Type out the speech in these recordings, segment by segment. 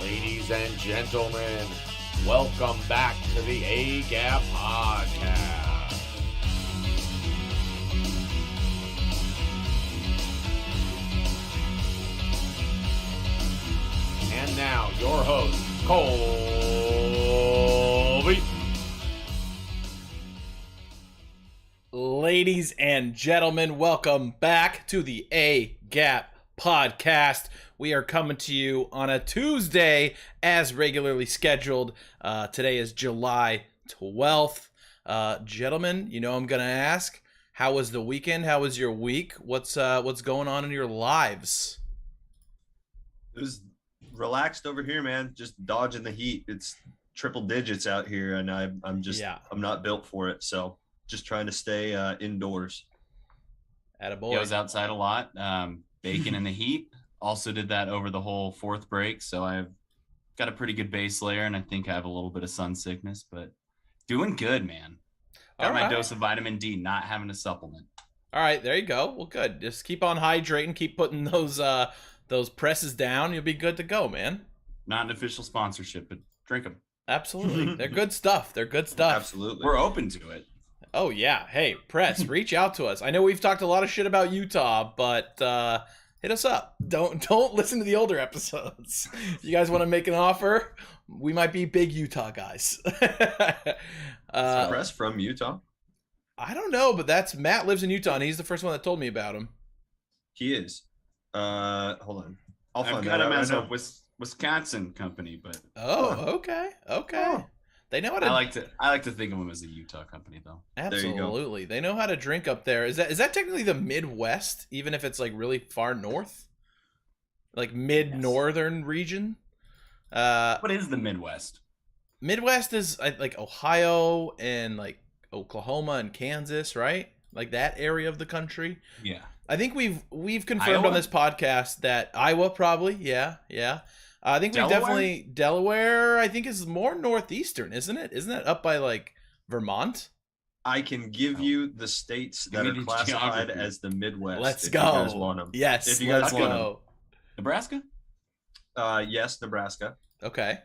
Ladies and gentlemen, welcome back to the A-Gap Podcast. And now, your host, Colby. Ladies and gentlemen, welcome back to the A-Gap Podcast. We are coming to you on a Tuesday as regularly scheduled. Today is July 12th. Gentlemen, you know I'm going to ask, how was the weekend? How was your week? What's going on in your lives? It was relaxed over here, man. Just dodging the heat. It's triple digits out here, and I'm not built for it. So just trying to stay indoors. Attaboy. Yeah, I was outside a lot, baking in the heat. Also did that over the whole fourth break, so I've got a pretty good base layer, and I think I have a little bit of sun sickness, but doing good, man. Got my dose of vitamin D, not having a supplement. All right, there you go. Well, good. Just keep on hydrating, keep putting those presses down. You'll be good to go, man. Not an official sponsorship, but drink them. Absolutely. They're good stuff. Absolutely. We're open to it. Oh, yeah. Hey, press, reach out to us. I know we've talked a lot of shit about Utah, but hit us up. Don't listen to the older episodes. If you guys want to make an offer, we might be big Utah guys. Press from Utah? I don't know, but Matt lives in Utah, and he's the first one that told me about him. He is. Hold on. I'll find I've that got him out as right a Wisconsin company, but Okay. Oh. They know how to. I like to think of them as a Utah company, though. Absolutely, they know how to drink up there. Is that technically the Midwest, even if it's like really far north, like mid-northern region? What is the Midwest? Midwest is like Ohio and like Oklahoma and Kansas, right? Like that area of the country. Yeah. I think we've confirmed Iowa? on this podcast that Iowa probably, yeah. I think we Delaware? definitely Delaware. I think is more northeastern, isn't it? Isn't it up by like Vermont? I can give you the states that are classified as the Midwest. Let's if go. You guys want them. Yes, If you guys let's want go. Nebraska? Yes, Nebraska. Okay.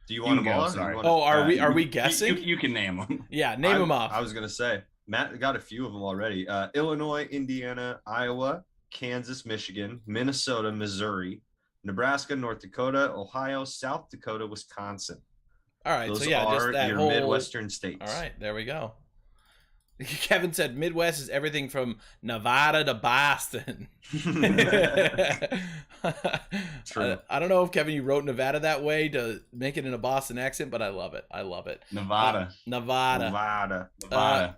Do you want them all? Sorry. Are we guessing? You can name them. Yeah, name them off. I was gonna say Matt got a few of them already. Illinois, Indiana, Iowa, Kansas, Michigan, Minnesota, Missouri, Nebraska, North Dakota, Ohio, South Dakota, Wisconsin. All right, Those so yeah, are just that your whole Midwestern states. All right, there we go. Kevin said Midwest is everything from Nevada to Boston. True. I don't know if, Kevin, you wrote Nevada that way to make it in a Boston accent, but I love it. Nevada. Nevada.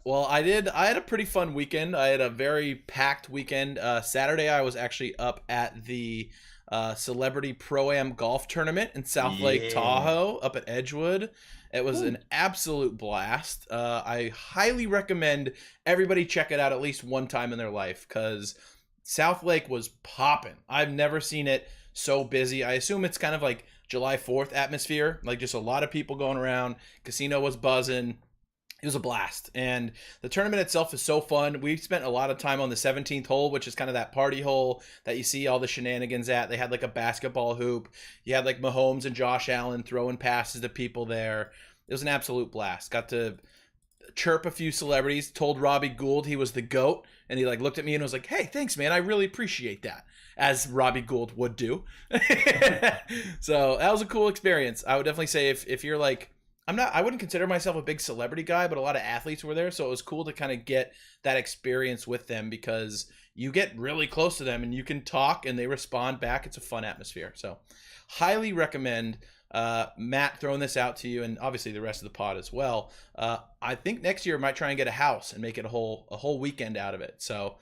Well, I had a pretty fun weekend. I had a very packed weekend. Saturday, I was actually up at the Celebrity Pro-Am golf tournament in South Lake Tahoe up at Edgewood. It was an absolute blast. I highly recommend everybody check it out at least one time in their life because South Lake was popping. I've never seen it so busy. I assume it's kind of like July 4th atmosphere, like just a lot of people going around. Casino was buzzing. It was a blast. And the tournament itself is so fun. We spent a lot of time on the 17th hole, which is kind of that party hole that you see all the shenanigans at. They had like a basketball hoop. You had like Mahomes and Josh Allen throwing passes to people there. It was an absolute blast. Got to chirp a few celebrities, told Robbie Gould he was the GOAT, and he like looked at me and was like, "Hey, thanks, man. I really appreciate that," as Robbie Gould would do. So that was a cool experience. I would definitely say if you're like, I wouldn't consider myself a big celebrity guy, but a lot of athletes were there, so it was cool to kind of get that experience with them because you get really close to them and you can talk and they respond back. It's a fun atmosphere. So highly recommend Matt throwing this out to you, and obviously the rest of the pod as well. I think next year I might try and get a house and make it a whole weekend out of it. So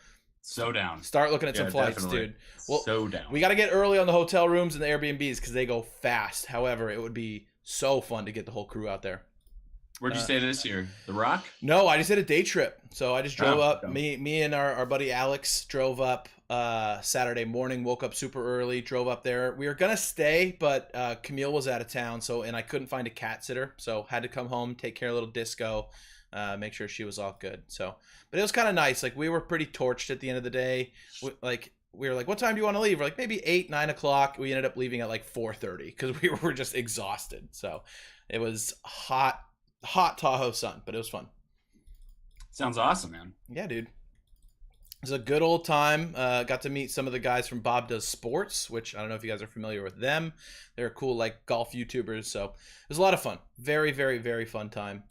down. Start looking at some flights, definitely. dude. Well, So down. We got to get early on the hotel rooms and the Airbnbs because they go fast. However, it would be so fun to get the whole crew out there. Where'd you stay this year? The Rock? No, I just did a day trip. So I just drove up. Okay. Me and our buddy Alex drove up Saturday morning, woke up super early, drove up there. We were going to stay, but Camille was out of town, and I couldn't find a cat sitter. So had to come home, take care of little Disco, make sure she was all good. So, but it was kind of nice. Like we were pretty torched at the end of the day. We were like, what time do you want to leave? We're like, maybe 8, 9 o'clock. We ended up leaving at like 4:30 because we were just exhausted. So it was hot Tahoe sun, but it was fun. Sounds awesome, man. Yeah, dude. It was a good old time. Got to meet some of the guys from Bob Does Sports, which I don't know if you guys are familiar with them. They're cool, like golf YouTubers. So it was a lot of fun. Very, very, very fun time.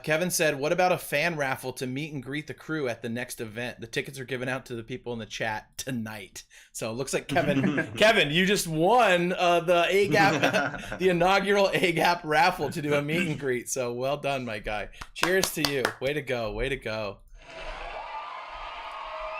Kevin said, what about a fan raffle to meet and greet the crew at the next event? The tickets are given out to the people in the chat tonight. So it looks like Kevin, you just won the A-Gap, the inaugural A-Gap raffle to do a meet and greet. So well done, my guy. Cheers to you. Way to go. Way to go.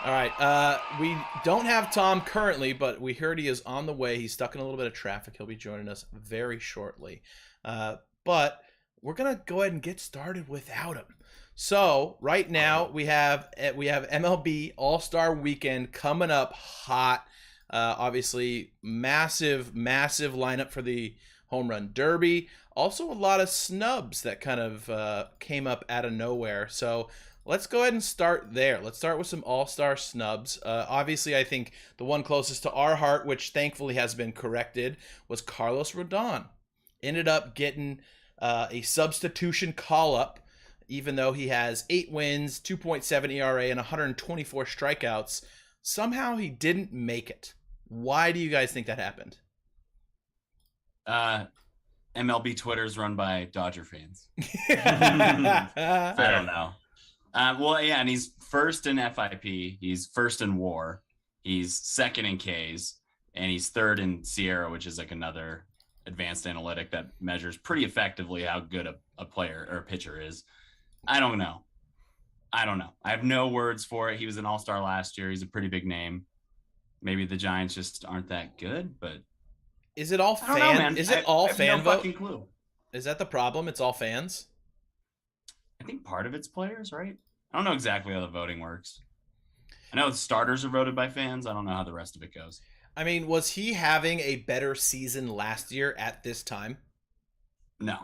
All right. We don't have Tom currently, but we heard he is on the way. He's stuck in a little bit of traffic. He'll be joining us very shortly. But we're going to go ahead and get started without him. So right now we have MLB All-Star Weekend coming up hot. Obviously, massive lineup for the Home Run Derby. Also a lot of snubs that kind of came up out of nowhere. So let's go ahead and start there. Let's start with some All-Star snubs. Obviously, I think the one closest to our heart, which thankfully has been corrected, was Carlos Rodon. Ended up getting a substitution call-up, even though he has 8 wins, 2.7 ERA, and 124 strikeouts. Somehow he didn't make it. Why do you guys think that happened? MLB Twitter is run by Dodger fans. I don't know. Well, yeah, and he's first in FIP. He's first in WAR. He's second in Ks, and he's third in Sierra, which is like another advanced analytic that measures pretty effectively how good a player or a pitcher is. I don't know. I have no words for it. He was an all-star last year. He's a pretty big name. Maybe the Giants just aren't that good, but is it all fan? I don't know, man. Is it all fan no vote? Fucking clue. Is that the problem? It's all fans? I think part of it's players, right? I don't know exactly how the voting works. I know the starters are voted by fans. I don't know how the rest of it goes. I mean, was he having a better season last year at this time? No.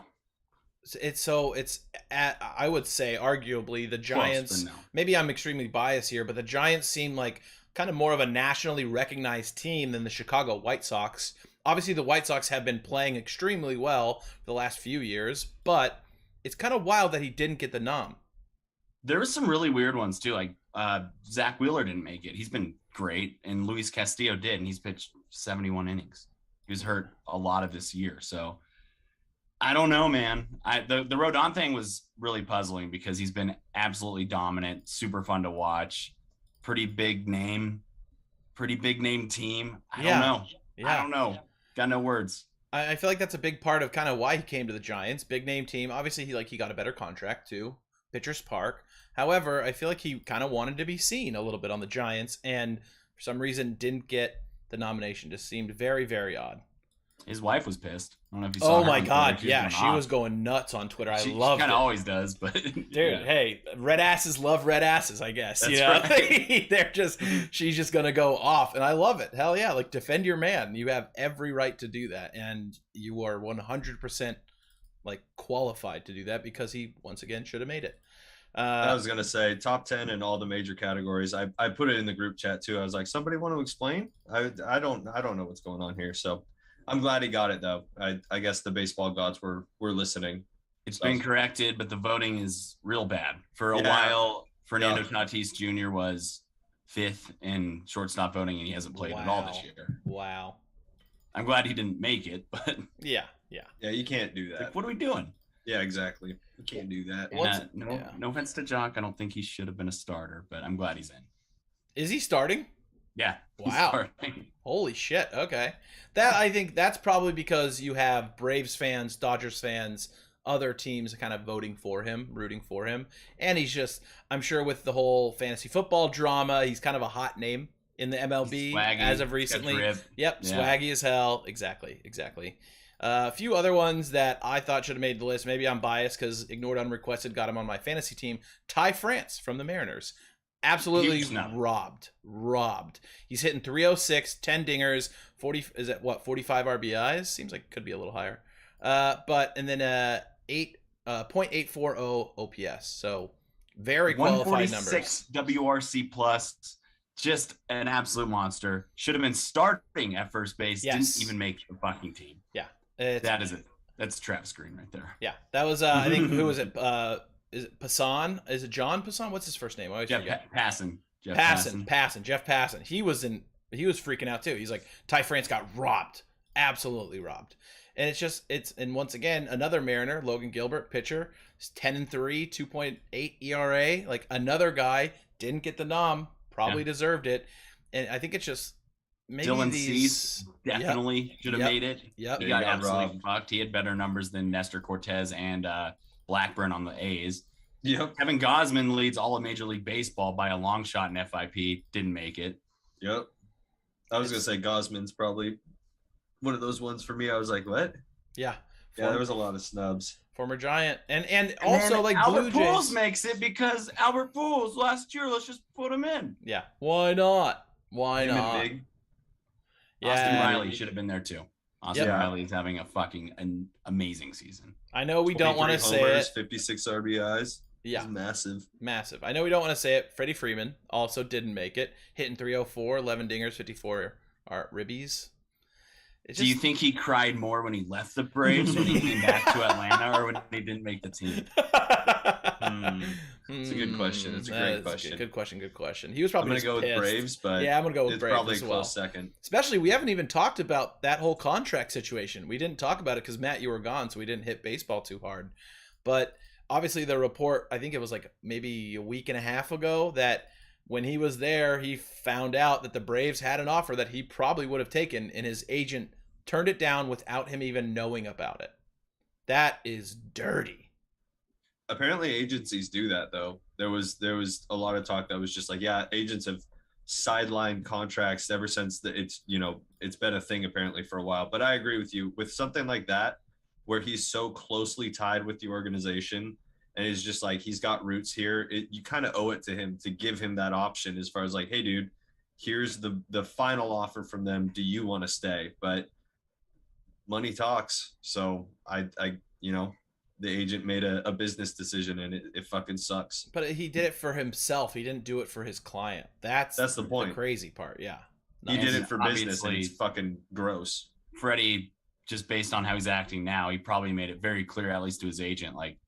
I would say arguably the Giants, no. Maybe I'm extremely biased here, but the Giants seem like kind of more of a nationally recognized team than the Chicago White Sox. Obviously, the White Sox have been playing extremely well for the last few years, but it's kind of wild that he didn't get the nom. There were some really weird ones too. Like Zach Wheeler didn't make it. He's been great, and Luis Castillo did, and he's pitched 71 innings. He was hurt a lot of this year, so I don't know, man. The Rodon thing was really puzzling because he's been absolutely dominant, super fun to watch, pretty big name team. I don't know. Yeah. I don't know. Got no words. I feel like that's a big part of kind of why he came to the Giants. Big name team. Obviously, he got a better contract too. Pitchers Park. However, I feel like he kind of wanted to be seen a little bit on the Giants, and for some reason didn't get the nomination. Just seemed very, very odd. His wife was pissed. I don't know if you saw her. Oh my God, Twitter. yeah, she was going nuts on Twitter. She loved it. Kind of always does, but dude, yeah. Hey, red asses love red asses, I guess. That's you know? right. She's just gonna go off, and I love it. Hell yeah, like defend your man. You have every right to do that, and you are 100% like qualified to do that because he once again should have made it. I was gonna say top 10 in all the major categories. I put it in the group chat too. I was like, somebody want to explain? I don't know what's going on here. So I'm glad he got it though. I guess the baseball gods were listening. It's been corrected, but the voting is real bad. For a while, Fernando Tatis Jr. was 5th in shortstop voting, and he hasn't played at all this year. Wow. I'm glad he didn't make it, but yeah, you can't do that. Like, what are we doing? Yeah, exactly. You can't do that. No offense to Jock, I don't think he should have been a starter, but I'm glad he's in. Is he starting? Yeah. Wow. Holy shit. Okay. I think that's probably because you have Braves fans, Dodgers fans, other teams kind of voting for him, rooting for him. And he's just, I'm sure with the whole fantasy football drama, he's kind of a hot name in the MLB as of recently. Yep. Swaggy as hell. Exactly. A few other ones that I thought should have made the list. Maybe I'm biased because ignored unrequested got him on my fantasy team. Ty France from the Mariners. Absolutely robbed. He's hitting 306, 10 dingers, 45 RBIs? Seems like it could be a little higher. And then 0.840 OPS. So very qualified numbers. 146 WRC plus. Just an absolute monster. Should have been starting at first base. Yes. Didn't even make the fucking team. Yeah. That's Travis Green right there. Yeah. That was I think who was it? Is it Passan? Is it John Passan? What's his first name? Jeff Passan. Jeff Passan. He was freaking out too. He's like, Ty France got robbed. Absolutely robbed. And and once again, another Mariner, Logan Gilbert, pitcher, 10-3, 2.8 ERA. Like another guy didn't get the nom, probably deserved it. And I think it's just maybe Dylan Cease definitely should have made it. Yep. He got absolutely fucked. He had better numbers than Nestor Cortez and Blackburn on the A's. Yep. Kevin Gausman leads all of Major League Baseball by a long shot in FIP. Didn't make it. Yep. I was going to say Gausman's probably one of those ones for me. I was like, what? Yeah. There was a lot of snubs. Former Giant. And also like Albert Blue Jays. Pujols makes it because Albert Pujols last year, let's just put him in. Yeah. Why not? Big. Yeah. Austin Riley should have been there too. Austin Riley is having an amazing season. I know we don't want to say it. 56 RBIs. Yeah. Massive. I know we don't want to say it. Freddie Freeman also didn't make it. Hitting 304, 11 dingers, 54 ribbies. Do you think he cried more when he left the Braves when he came back to Atlanta or when he didn't make the team? It's a good question. It's a great question. Good question. He was probably I'm going to go with Braves, but yeah, I'm going to go with Braves probably as a well. close second. Especially, we haven't even talked about that whole contract situation. We didn't talk about it because, Matt, you were gone, so we didn't hit baseball too hard. But obviously the report, I think it was like maybe a week and a half ago, that when he was there, he found out that the Braves had an offer that he probably would have taken, and his agent turned it down without him even knowing about it. That is dirty. Apparently agencies do that though. There was a lot of talk that was just like, yeah, agents have sidelined contracts ever since it's been a thing apparently for a while. But I agree with you with something like that, where he's so closely tied with the organization and it's just like, he's got roots here. You kind of owe it to him to give him that option as far as like, hey dude, here's the final offer from them. Do you want to stay? But money talks. So the agent made a business decision and it fucking sucks. But he did it for himself. He didn't do it for his client. That's the point. The crazy part. Yeah. He did it for business and it's fucking gross. Freddie, just based on how he's acting now, he probably made it very clear, at least to his agent, like,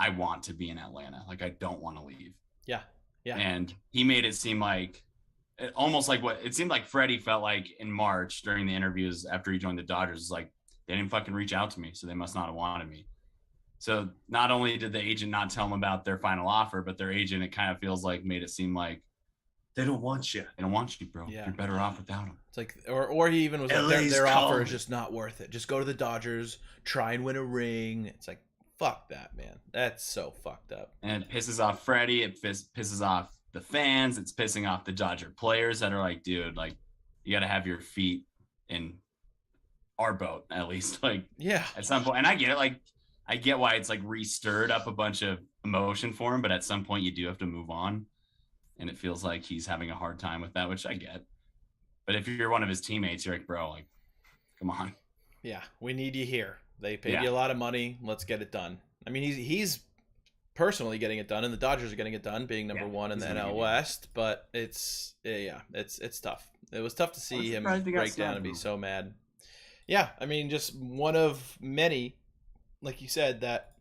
I want to be in Atlanta. Like, I don't want to leave. Yeah. Yeah. And he made it seem like almost like what it seemed like Freddie felt like in March during the interviews after he joined the Dodgers. Is like, they didn't fucking reach out to me, so they must not have wanted me. So not only did the agent not tell him about their final offer, but their agent, it kind of feels like, made it seem like they don't want you. They don't want you, bro. Yeah. You're better off without them. It's like, or he even was like, their offer is just not worth it. Just go to the Dodgers, try and win a ring. It's like, fuck that, man. That's so fucked up. And it pisses off Freddie. It pisses off the fans. It's pissing off the Dodger players that are like, dude, like, you got to have your feet in our boat, at least. Like, yeah, at some point. And I get it. Like, I get why it's like re-stirred up a bunch of emotion for him, but at some point you do have to move on. And it feels like he's having a hard time with that, which I get. But if you're one of his teammates, you're like, bro, like, come on. Yeah, we need you here. They paid you a lot of money. Let's get it done. I mean, he's personally getting it done, and the Dodgers are getting it done, being number one in the NL West. But it's tough. It was tough to see him break down and be so mad. Yeah, I mean, just one of many, like you said, that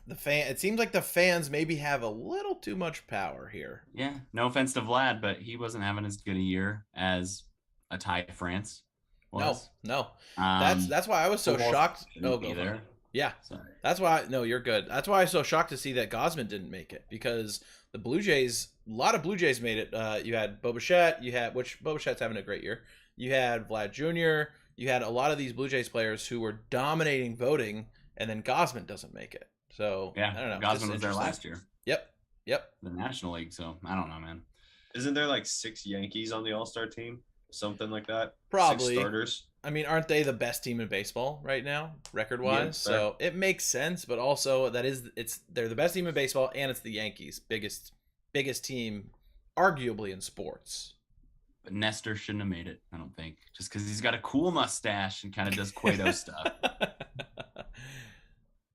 It seems like the fans maybe have a little too much power here. Yeah, no offense to Vlad, but he wasn't having as good a year as a Ty France was. No. That's why I was so shocked. Oh, go there. Yeah. Sorry. That's why. No, you're good. That's why I was so shocked to see that Gausman didn't make it, because the Blue Jays, a lot of Blue Jays made it. You had Bo Bichette. Which Bo Bichette's having a great year. You had Vlad Jr. You had a lot of these Blue Jays players who were dominating voting, and then Gausman doesn't make it. So yeah, I don't know. Gausman was there last year. Yep. The National League. So I don't know, man. Isn't there like 6 Yankees on the All-Star team? Something like that? Probably. 6 starters. I mean, aren't they the best team in baseball right now, record-wise? Yeah, so it makes sense, but also they're the best team in baseball, and it's the Yankees, biggest team, arguably, in sports. But Nestor shouldn't have made it, I don't think, just because he's got a cool mustache and kind of does Cueto stuff.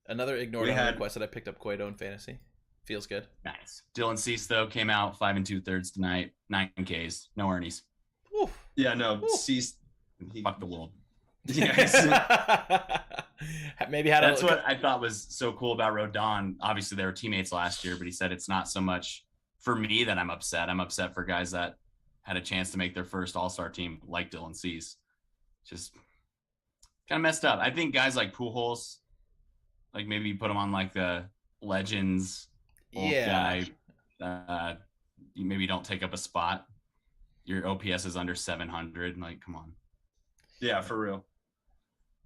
Another ignored request that I picked up Cueto in fantasy. Feels good. Nice. Dylan Cease, though, came out 5 2/3 tonight, 9 Ks, no Ernie's. Oof. Yeah, no, Oof. Cease. Fuck the world. Yes. Maybe that's what I thought was so cool about Rodon. Obviously, they were teammates last year, but he said it's not so much for me that I'm upset. I'm upset for guys that had a chance to make their first All-Star team, like Dylan Cease. Just kind of messed up. I think guys like Pujols, like maybe you put him on like the Legends guy. You maybe don't take up a spot. Your OPS is under 700. Like, come on. Yeah, for real.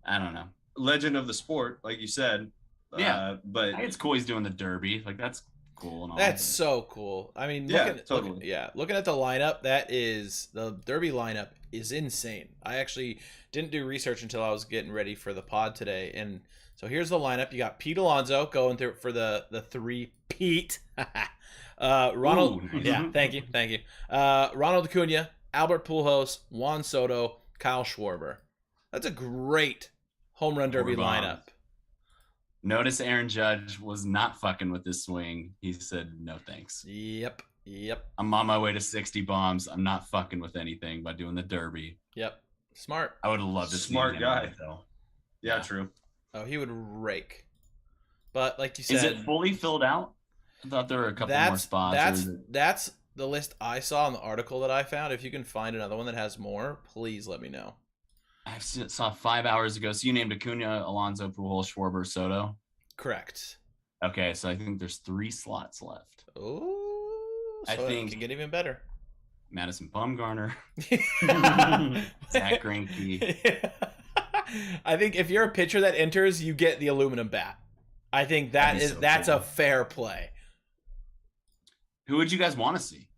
I don't know. Legend of the sport, like you said. Yeah, but I think it's cool he's doing the Derby. Like, that's cool and all. That's so cool. I mean, looking at the lineup, the Derby lineup is insane. I actually didn't do research until I was getting ready for the pod today, and so here's the lineup. You got Pete Alonso going through for the 3-Pete. Ronald. Ooh, nice. Yeah, thank you. Ronald Acuna, Albert Pujols, Juan Soto, Kyle Schwarber. That's a great home run derby lineup. Notice Aaron Judge was not fucking with this swing. He said no thanks. Yep. I'm on my way to 60 bombs. I'm not fucking with anything by doing the derby. Yep. Smart. I would have loved to see him guy. Though. Yeah, true. Oh, he would rake. But like you said, is it fully filled out? I thought there were a couple more spots. That's the list I saw in the article that I found. If you can find another one that has more, please let me know. I saw 5 hours ago. So you named Acuna, Alonso, Pujols, Schwarber, Soto. Correct. Okay, so I think there's 3 slots left. Oh, so I think it can get even better. Madison Bumgarner, Zach Greinke. I think if you're a pitcher that enters, you get the aluminum bat. I think that's cool. A fair play. Who would you guys want to see?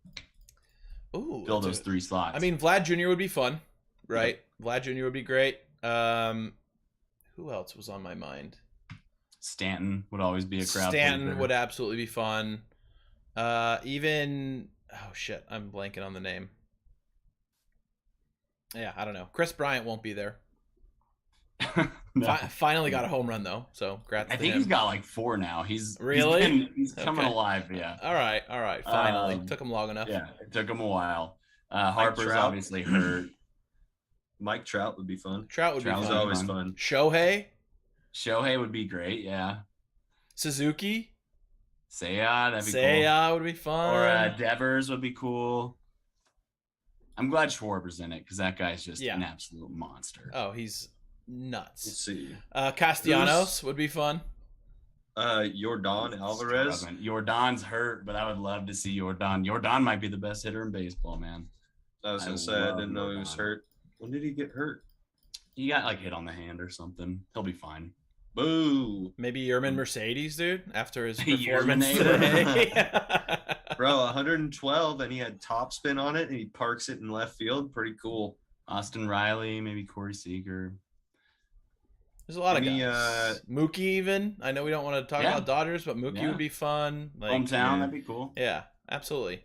Ooh, fill those 3 slots. I mean, Vlad Jr. would be fun, right? Yep. Vlad Jr. would be great. Who else was on my mind? Stanton would always be a crowd. Stanton would absolutely be fun. Even I'm blanking on the name. Yeah, I don't know. Chris Bryant won't be there. No. Finally got a home run though, so congrats. I think he's got like 4 now. He's really coming alive. Yeah. All right. Finally, took him long enough. Yeah, it took him a while. Harper's obviously hurt. Mike Trout would be fun. Trout was always fun. Shohei would be great. Yeah. Suzuki. Seiya, that'd be cool. Seiya would be fun. Or Devers would be cool. I'm glad Schwarber's in it because that guy's just an absolute monster. Oh, he's nuts. Let's see. Castellanos would be fun. Yordan Alvarez. Yordan's hurt, but I would love to see Yordan. Yordan might be the best hitter in baseball, man. I was gonna say I didn't know he was hurt. When did he get hurt? He got like hit on the hand or something. He'll be fine. Boo. Maybe Yerman Mercedes, dude, after his performance today. Bro, 112, and he had topspin on it, and he parks it in left field. Pretty cool. Austin Riley, maybe Corey Seager. There's a lot of guys. Mookie even. I know we don't want to talk about Dodgers, but Mookie would be fun. Hometown, that'd be cool. Yeah, absolutely.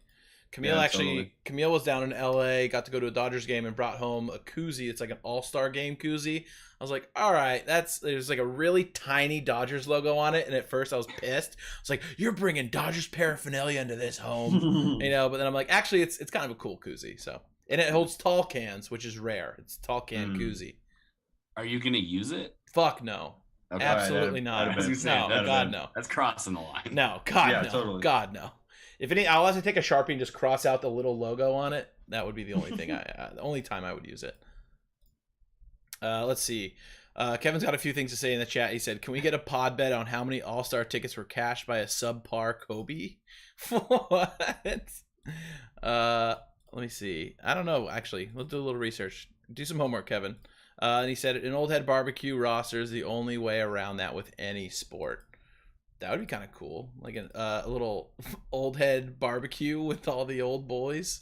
Camille was down in LA, got to go to a Dodgers game and brought home a koozie. It's like an All-Star game koozie. I was like, all right, there's like a really tiny Dodgers logo on it. And at first I was pissed. I was like, you're bringing Dodgers paraphernalia into this home, but then I'm like, actually it's kind of a cool koozie. So, and it holds tall cans, which is rare. It's a tall can koozie. Are you going to use it? Fuck no. Okay. Absolutely not. I was gonna say, No, God, no. That's crossing the line. No, God, Yeah, no. totally. God, no. If any, I'll have to take a Sharpie and just cross out the little logo on it. That would be the only thing the only time I would use it. Let's see. Kevin's got a few things to say in the chat. He said, "Can we get a pod bet on how many All-Star tickets were cashed by a subpar Kobe?" What? Let me see. I don't know. Actually, let's do a little research. Do some homework, Kevin. And he said, "An old head barbecue roster is the only way around that with any sport." That would be kind of cool, like a little old head barbecue with all the old boys.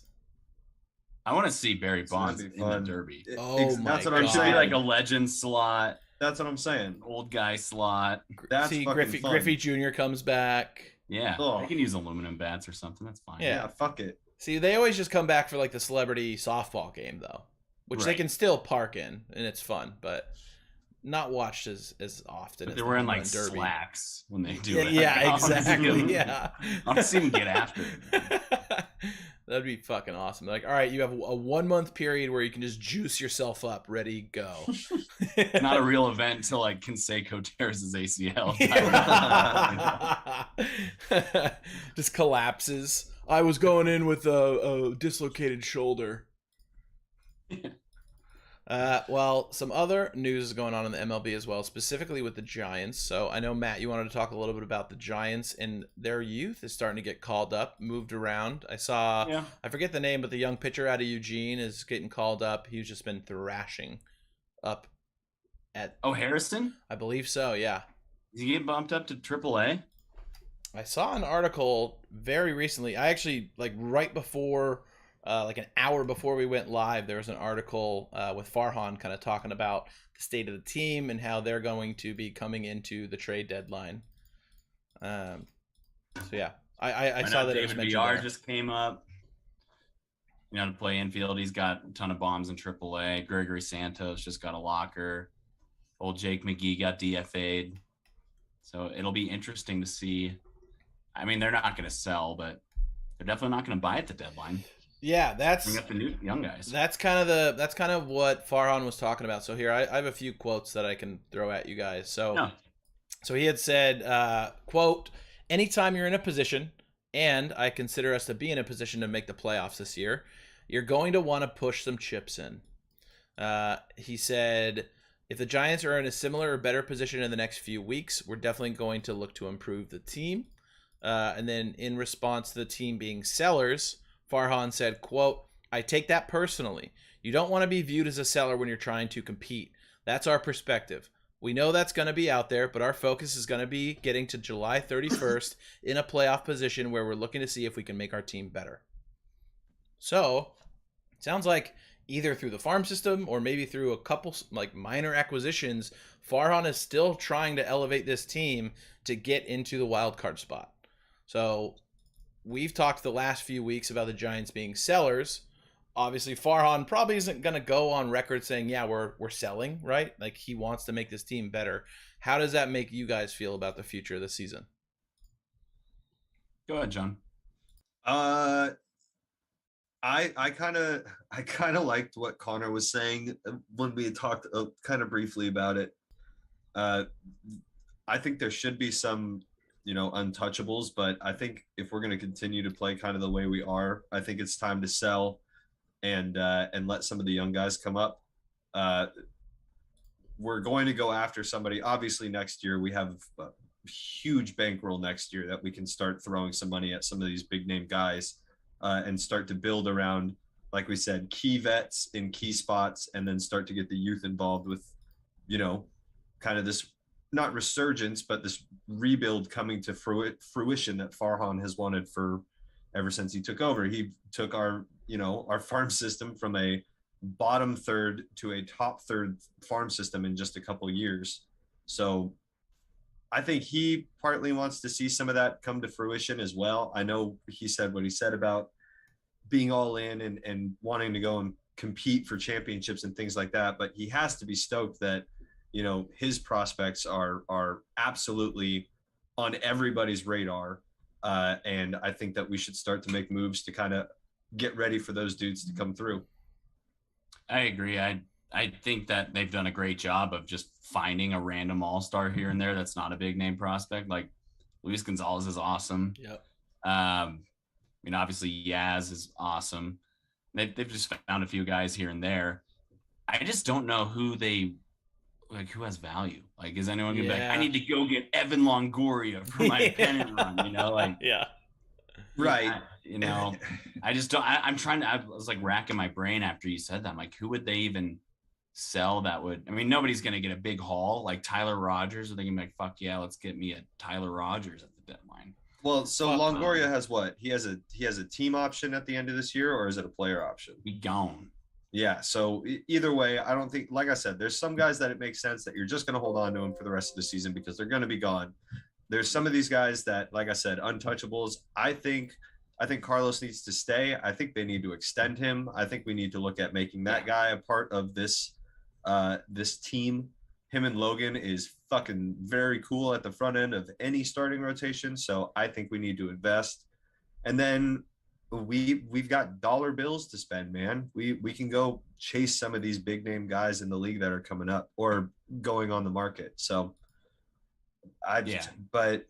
I want to see Barry Bonds in the Derby. That's what I'm It should saying. be like a legend slot. That's what I'm saying. Old guy slot. That's see, fucking fun. Griffey Jr. comes back. Yeah, I can use aluminum bats or something. That's fine. Yeah, fuck it. See, they always just come back for like the celebrity softball game though, which they can still park in, and it's fun, but not watched as often. But as they're wearing like Derby. slacks when they do it. Yeah, exactly. Yeah. I want to see them get after it. That'd be fucking awesome. Like, all right, you have a 1 month period where you can just juice yourself up, ready, go. Not a real event until like Canseco tears his ACL. Just collapses. I was going in with a dislocated shoulder. Well, some other news is going on in the MLB as well, specifically with the Giants. So I know, Matt, you wanted to talk a little bit about the Giants, and their youth is starting to get called up, moved around. I saw, I forget the name, but the young pitcher out of Eugene is getting called up. He's just been thrashing up at... Oh, Harrison? I believe so, yeah. Is he getting bumped up to AAA? I saw an article very recently. I actually, like, right before... like an hour before we went live, there was an article with Farhan kind of talking about the state of the team and how they're going to be coming into the trade deadline. So yeah, I saw that David it was mentioned VR there. just came up. To play infield. He's got a ton of bombs in AAA. Gregory Santos just got a locker. Old Jake McGee got DFA'd. So it'll be interesting to see. I mean, they're not going to sell, but they're definitely not going to buy at the deadline. Yeah, that's bring up the new young guys. That's kind of what Farhan was talking about. So here, I have a few quotes that I can throw at you guys. So he had said, quote, "Anytime you're in a position, and I consider us to be in a position to make the playoffs this year, you're going to want to push some chips in." He said, "If the Giants are in a similar or better position in the next few weeks, we're definitely going to look to improve the team." And then in response to the team being sellers, Farhan said, quote, "I take that personally. You don't want to be viewed as a seller when you're trying to compete. That's our perspective. We know that's going to be out there, but our focus is going to be getting to July 31st in a playoff position where we're looking to see if we can make our team better." So, it sounds like either through the farm system or maybe through a couple like minor acquisitions, Farhan is still trying to elevate this team to get into the wild card spot. So, we've talked the last few weeks about the Giants being sellers. Obviously, Farhan probably isn't going to go on record saying, yeah, we're selling, right? Like, he wants to make this team better. How does that make you guys feel about the future of the season? Go ahead, John. I kind of liked what Connor was saying when we had talked kind of briefly about it. I think there should be some untouchables, but I think if we're going to continue to play kind of the way we are, I think it's time to sell and let some of the young guys come up. We're going to go after somebody. Obviously, next year we have a huge bankroll next year that we can start throwing some money at some of these big name guys and start to build around, like we said, key vets in key spots, and then start to get the youth involved with, kind of this, not resurgence, but this rebuild coming to fruition that Farhan has wanted for ever since he took over. He took our farm system from a bottom third to a top third farm system in just a couple of years. So I think he partly wants to see some of that come to fruition as well. I know he said what he said about being all in and wanting to go and compete for championships and things like that, but he has to be stoked that his prospects are absolutely on everybody's radar. And I think that we should start to make moves to kind of get ready for those dudes to come through. I agree. I I think that they've done a great job of just finding a random all-star here and there that's not a big name prospect. Like Luis Gonzalez is awesome. Yep. Obviously Yaz is awesome. They've just found a few guys here and there. I just don't know who has value. Like, is anyone gonna be like, I need to go get Evan Longoria for my pennant run? Yeah. Right. I just don't. I was like racking my brain after you said that. I'm like, who would they even sell that would? I mean, nobody's gonna get a big haul like Tyler Rogers. Or they can be like, fuck yeah, let's get me a Tyler Rogers at the deadline. Well, so Longoria has what? He has a team option at the end of this year, or is it a player option? Be gone. Yeah. So either way, I don't think, like I said, there's some guys that it makes sense that you're just going to hold on to them for the rest of the season because they're going to be gone. There's some of these guys that, like I said, untouchables. I think Carlos needs to stay. I think they need to extend him. I think we need to look at making that guy a part of this team. Him and Logan is fucking very cool at the front end of any starting rotation. So I think we need to invest. And then we've got dollar bills to spend, man. We can go chase some of these big name guys in the league that are coming up or going on the market. So but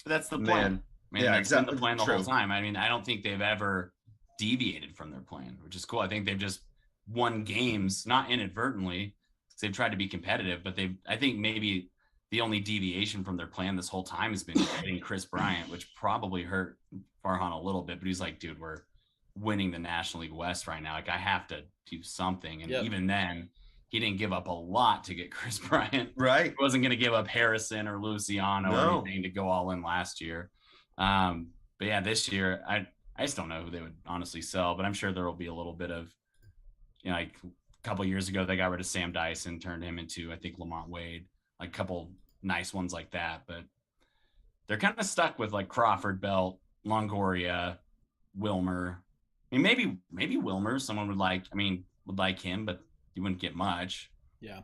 that's the plan. That's exactly been the plan the whole time. I mean, I don't think they've ever deviated from their plan, which is cool. I think they've just won games, not inadvertently, because they've tried to be competitive, but I think maybe the only deviation from their plan this whole time has been getting Chris Bryant, which probably hurt Farhan a little bit, but he's like, dude, we're winning the National League West right now. Like, I have to do something. And even then, he didn't give up a lot to get Chris Bryant. Right. He wasn't going to give up Harrison or Luciano or anything to go all in last year. But yeah, this year, I just don't know who they would honestly sell, but I'm sure there will be a little bit of, like a couple of years ago, they got rid of Sam Dyson, turned him into, I think, Lamont Wade, like a couple nice ones like that. But they're kind of stuck with like Crawford, Belt, Longoria, Wilmer. I mean, maybe Wilmer, someone would like him, but you wouldn't get much. Yeah.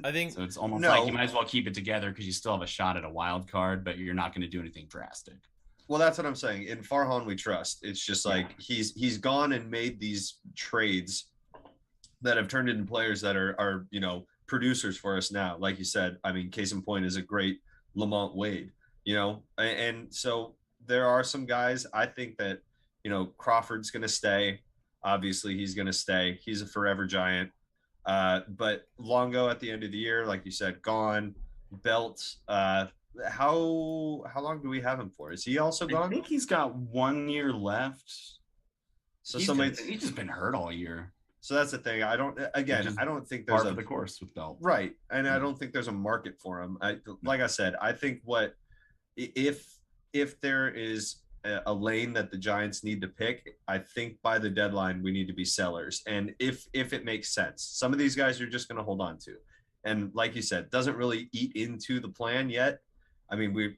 I think so. It's almost like you might as well keep it together because you still have a shot at a wild card, but you're not going to do anything drastic. Well, that's what I'm saying. In Farhan, we trust. It's just like he's gone and made these trades that have turned into players that are producers for us now. Like you said, I mean, case in point is a great Lamont Wade, and so there are some guys. I think that Crawford's going to stay. Obviously, he's going to stay. He's a forever Giant. But Longo at the end of the year, like you said, gone. Belt. How long do we have him for? Is he also gone? I think he's got 1 year left. So he's just been hurt all year. So that's the thing. I don't think there's the course with Belt. Right. And I don't think there's a market for him. Like I said, I think if there is a lane that the Giants need to pick, I think by the deadline we need to be sellers. And if it makes sense, some of these guys you're just going to hold on to. And like you said, doesn't really eat into the plan yet. I mean,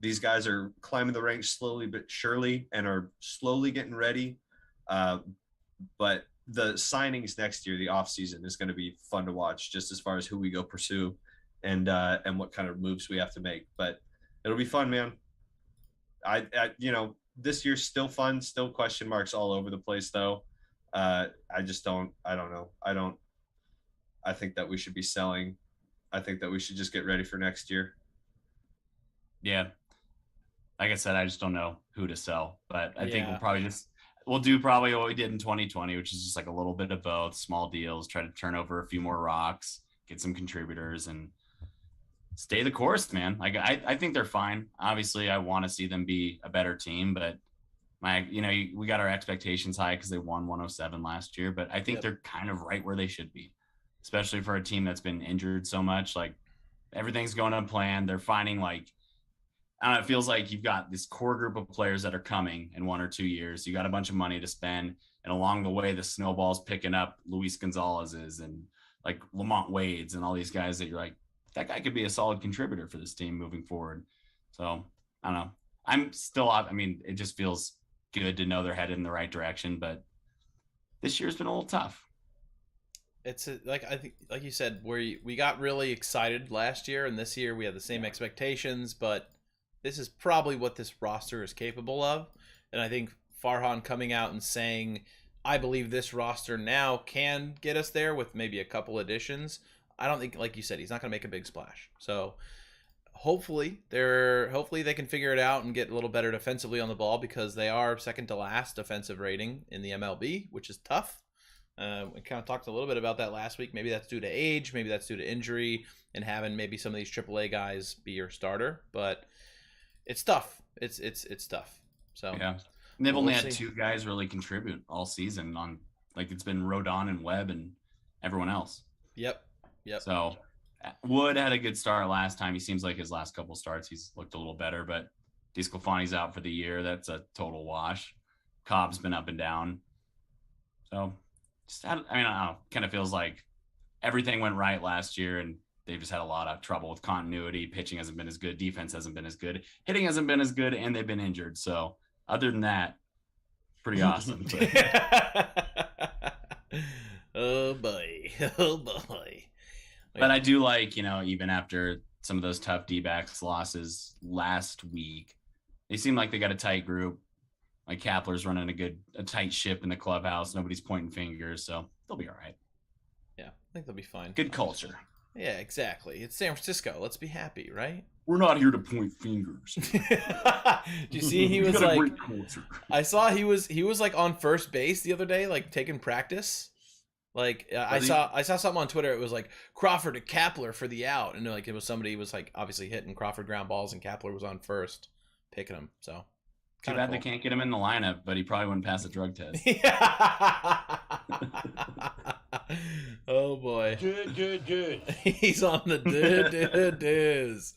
these guys are climbing the ranks slowly but surely and are slowly getting ready. But the signings next year, the offseason, is going to be fun to watch, just as far as who we go pursue and what kind of moves we have to make. But it'll be fun, man. This year's still fun, still question marks all over the place, though. I don't know. I think that we should be selling. I think that we should just get ready for next year. Yeah. Like I said, I just don't know who to sell, but I think we'll do probably what we did in 2020, which is just like a little bit of both, small deals, try to turn over a few more rocks, get some contributors, and stay the course, man. Like I think they're fine. Obviously, I want to see them be a better team, but we got our expectations high because they won 107 last year, but I think they're kind of right where they should be, especially for a team that's been injured so much. Like everything's going unplanned. They're finding I don't know, it feels like you've got this core group of players that are coming in 1 or 2 years. You got a bunch of money to spend, and along the way, the snowball's picking up Luis Gonzalez's and like Lamont Wade's and all these guys that you're like, that guy could be a solid contributor for this team moving forward. So I don't know. I'm still up. I mean, it just feels good to know they're headed in the right direction, but this year's been a little tough. It's I think, like you said, we got really excited last year, and this year we have the same expectations, but this is probably what this roster is capable of. And I think Farhan coming out and saying, I believe this roster now can get us there with maybe a couple additions. I don't think, like you said, he's not going to make a big splash. So hopefully they can figure it out and get a little better defensively on the ball, because they are second to last defensive rating in the MLB, which is tough. We kind of talked a little bit about that last week. Maybe that's due to age, maybe that's due to injury, and having maybe some of these AAA guys be your starter. But it's tough. It's tough. So yeah, they've only had 2 guys really contribute all season. On like it's been Rodon and Webb and everyone else. Yep. So Wood had a good start last time. He seems like his last couple starts he's looked a little better, but DeSclafani's out for the year. That's a total wash. Cobb's been up and down. So I don't know. Kind of feels like everything went right last year, and they've just had a lot of trouble with continuity. Pitching hasn't been as good. Defense hasn't been as good. Hitting hasn't been as good, and they've been injured. So other than that, pretty awesome. Oh boy. But I do like, even after some of those tough D-backs losses last week, they seem like they got a tight group. Like Kapler's running a tight ship in the clubhouse. Nobody's pointing fingers, so they'll be all right. Yeah, I think they'll be fine. Good culture. Yeah, exactly. It's San Francisco. Let's be happy, right? We're not here to point fingers. Did you see he was like? I saw he was like on first base the other day, like taking practice. Like I saw something on Twitter. It was like Crawford to Kapler for the out, and like it was somebody was like obviously hitting Crawford ground balls, and Kapler was on first, picking him. So too bad they can't get him in the lineup, but he probably wouldn't pass a drug test. Oh boy, good. He's on the doos.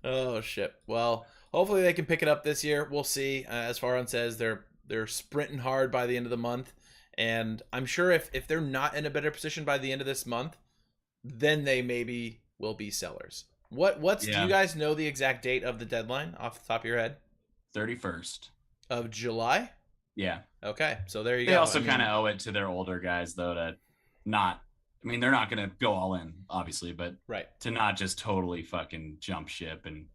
Oh shit. Well, hopefully they can pick it up this year. We'll see. As Farhan says, they're sprinting hard by the end of the month. And I'm sure if they're not in a better position by the end of this month, then they maybe will be sellers. Do you guys know the exact date of the deadline off the top of your head? 31st of July? Yeah. Okay. So there you go. They also kind of owe it to their older guys though to not, I mean, they're not going to go all in obviously, but right. To not just totally fucking jump ship. And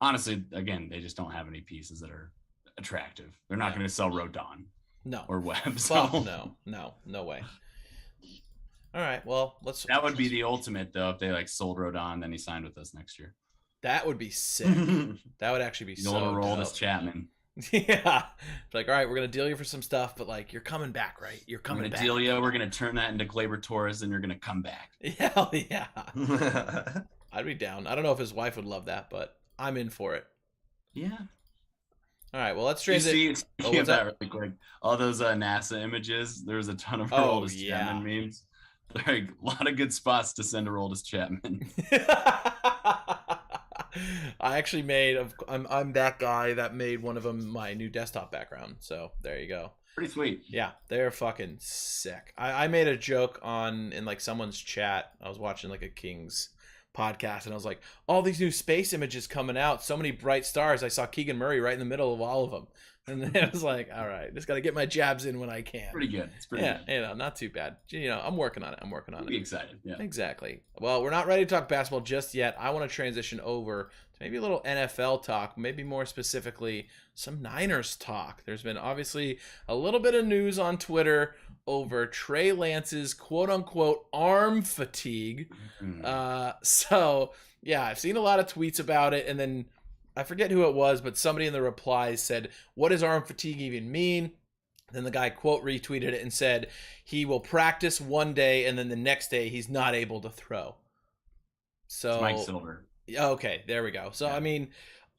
honestly, again, they just don't have any pieces that are attractive. They're not going to sell Rodon. No. Or Webb. So. Well, no way. All right. Well, that would be the ultimate though if they like sold Rodon, then he signed with us next year. That would be sick. That would actually be so dope. Roll this Chapman. Yeah. It's like, all right, we're gonna deal you for some stuff, but like you're coming back, right? You're coming back. Deal you. We're gonna turn that into Gleyber Torres, and you're gonna come back. Hell yeah. I'd be down. I don't know if his wife would love that, but I'm in for it. Yeah. All right, well, let's transition. What's that really quick? All those NASA images, there's a ton of Aroldis Chapman memes. Like, a lot of good spots to send Aroldis Chapman. I actually I'm that guy that made one of them my new desktop background. So there you go. Pretty sweet. Yeah, they're fucking sick. I made a joke in like someone's chat. I was watching like a Kings podcast and I was like, all these new space images coming out, so many bright stars. I saw Keegan Murray right in the middle of all of them, and then I was like, all right, just got to get my jabs in when I can. Pretty good. It's pretty good. Not too bad. I'm working on it. Be excited. Yeah, exactly. Well, we're not ready to talk basketball just yet. I want to transition over to maybe a little NFL talk, maybe more specifically some Niners talk. There's been obviously a little bit of news on Twitter over Trey Lance's quote-unquote arm fatigue. So, yeah, I've seen a lot of tweets about it, and then I forget who it was, but somebody in the replies said, what does arm fatigue even mean? Then the guy quote retweeted it and said he will practice one day, and then the next day he's not able to throw. So it's Mike Silver. Okay, there we go. So, yeah. I mean,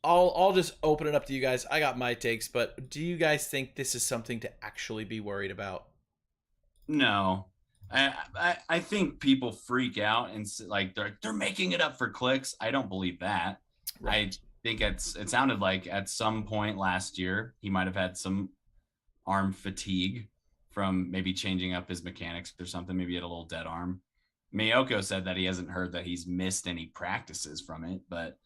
I'll just open it up to you guys. I got my takes, but do you guys think this is something to actually be worried about? No, I think people freak out and like they're making it up for clicks. I don't believe that. Right. I think it sounded like at some point last year he might have had some arm fatigue from maybe changing up his mechanics or something. Maybe he had a little dead arm. Miyoko said that he hasn't heard that he's missed any practices from it, but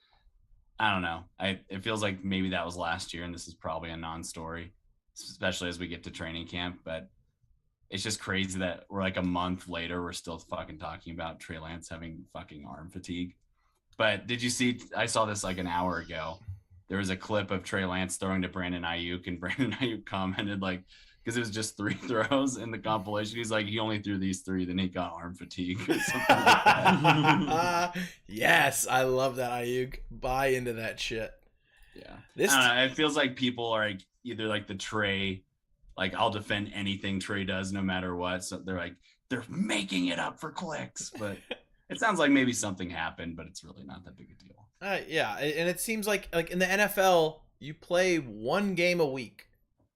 I don't know. It feels like maybe that was last year and this is probably a non-story, especially as we get to training camp, but it's just crazy that we're like a month later, we're still fucking talking about Trey Lance having fucking arm fatigue. But did you see, I saw this like an hour ago. There was a clip of Trey Lance throwing to Brandon Ayuk, and Brandon Ayuk commented like, because it was just 3 throws in the compilation. He's like, he only threw these 3, then he got arm fatigue or something like that. Yes, I love that, Ayuk. Buy into that shit. Yeah. I don't know, it feels like people are like either like the Trey, like I'll defend anything Trey does no matter what. So they're making it up for clicks, but it sounds like maybe something happened, but it's really not that big a deal. Yeah, and it seems like in the NFL, you play 1 game a week.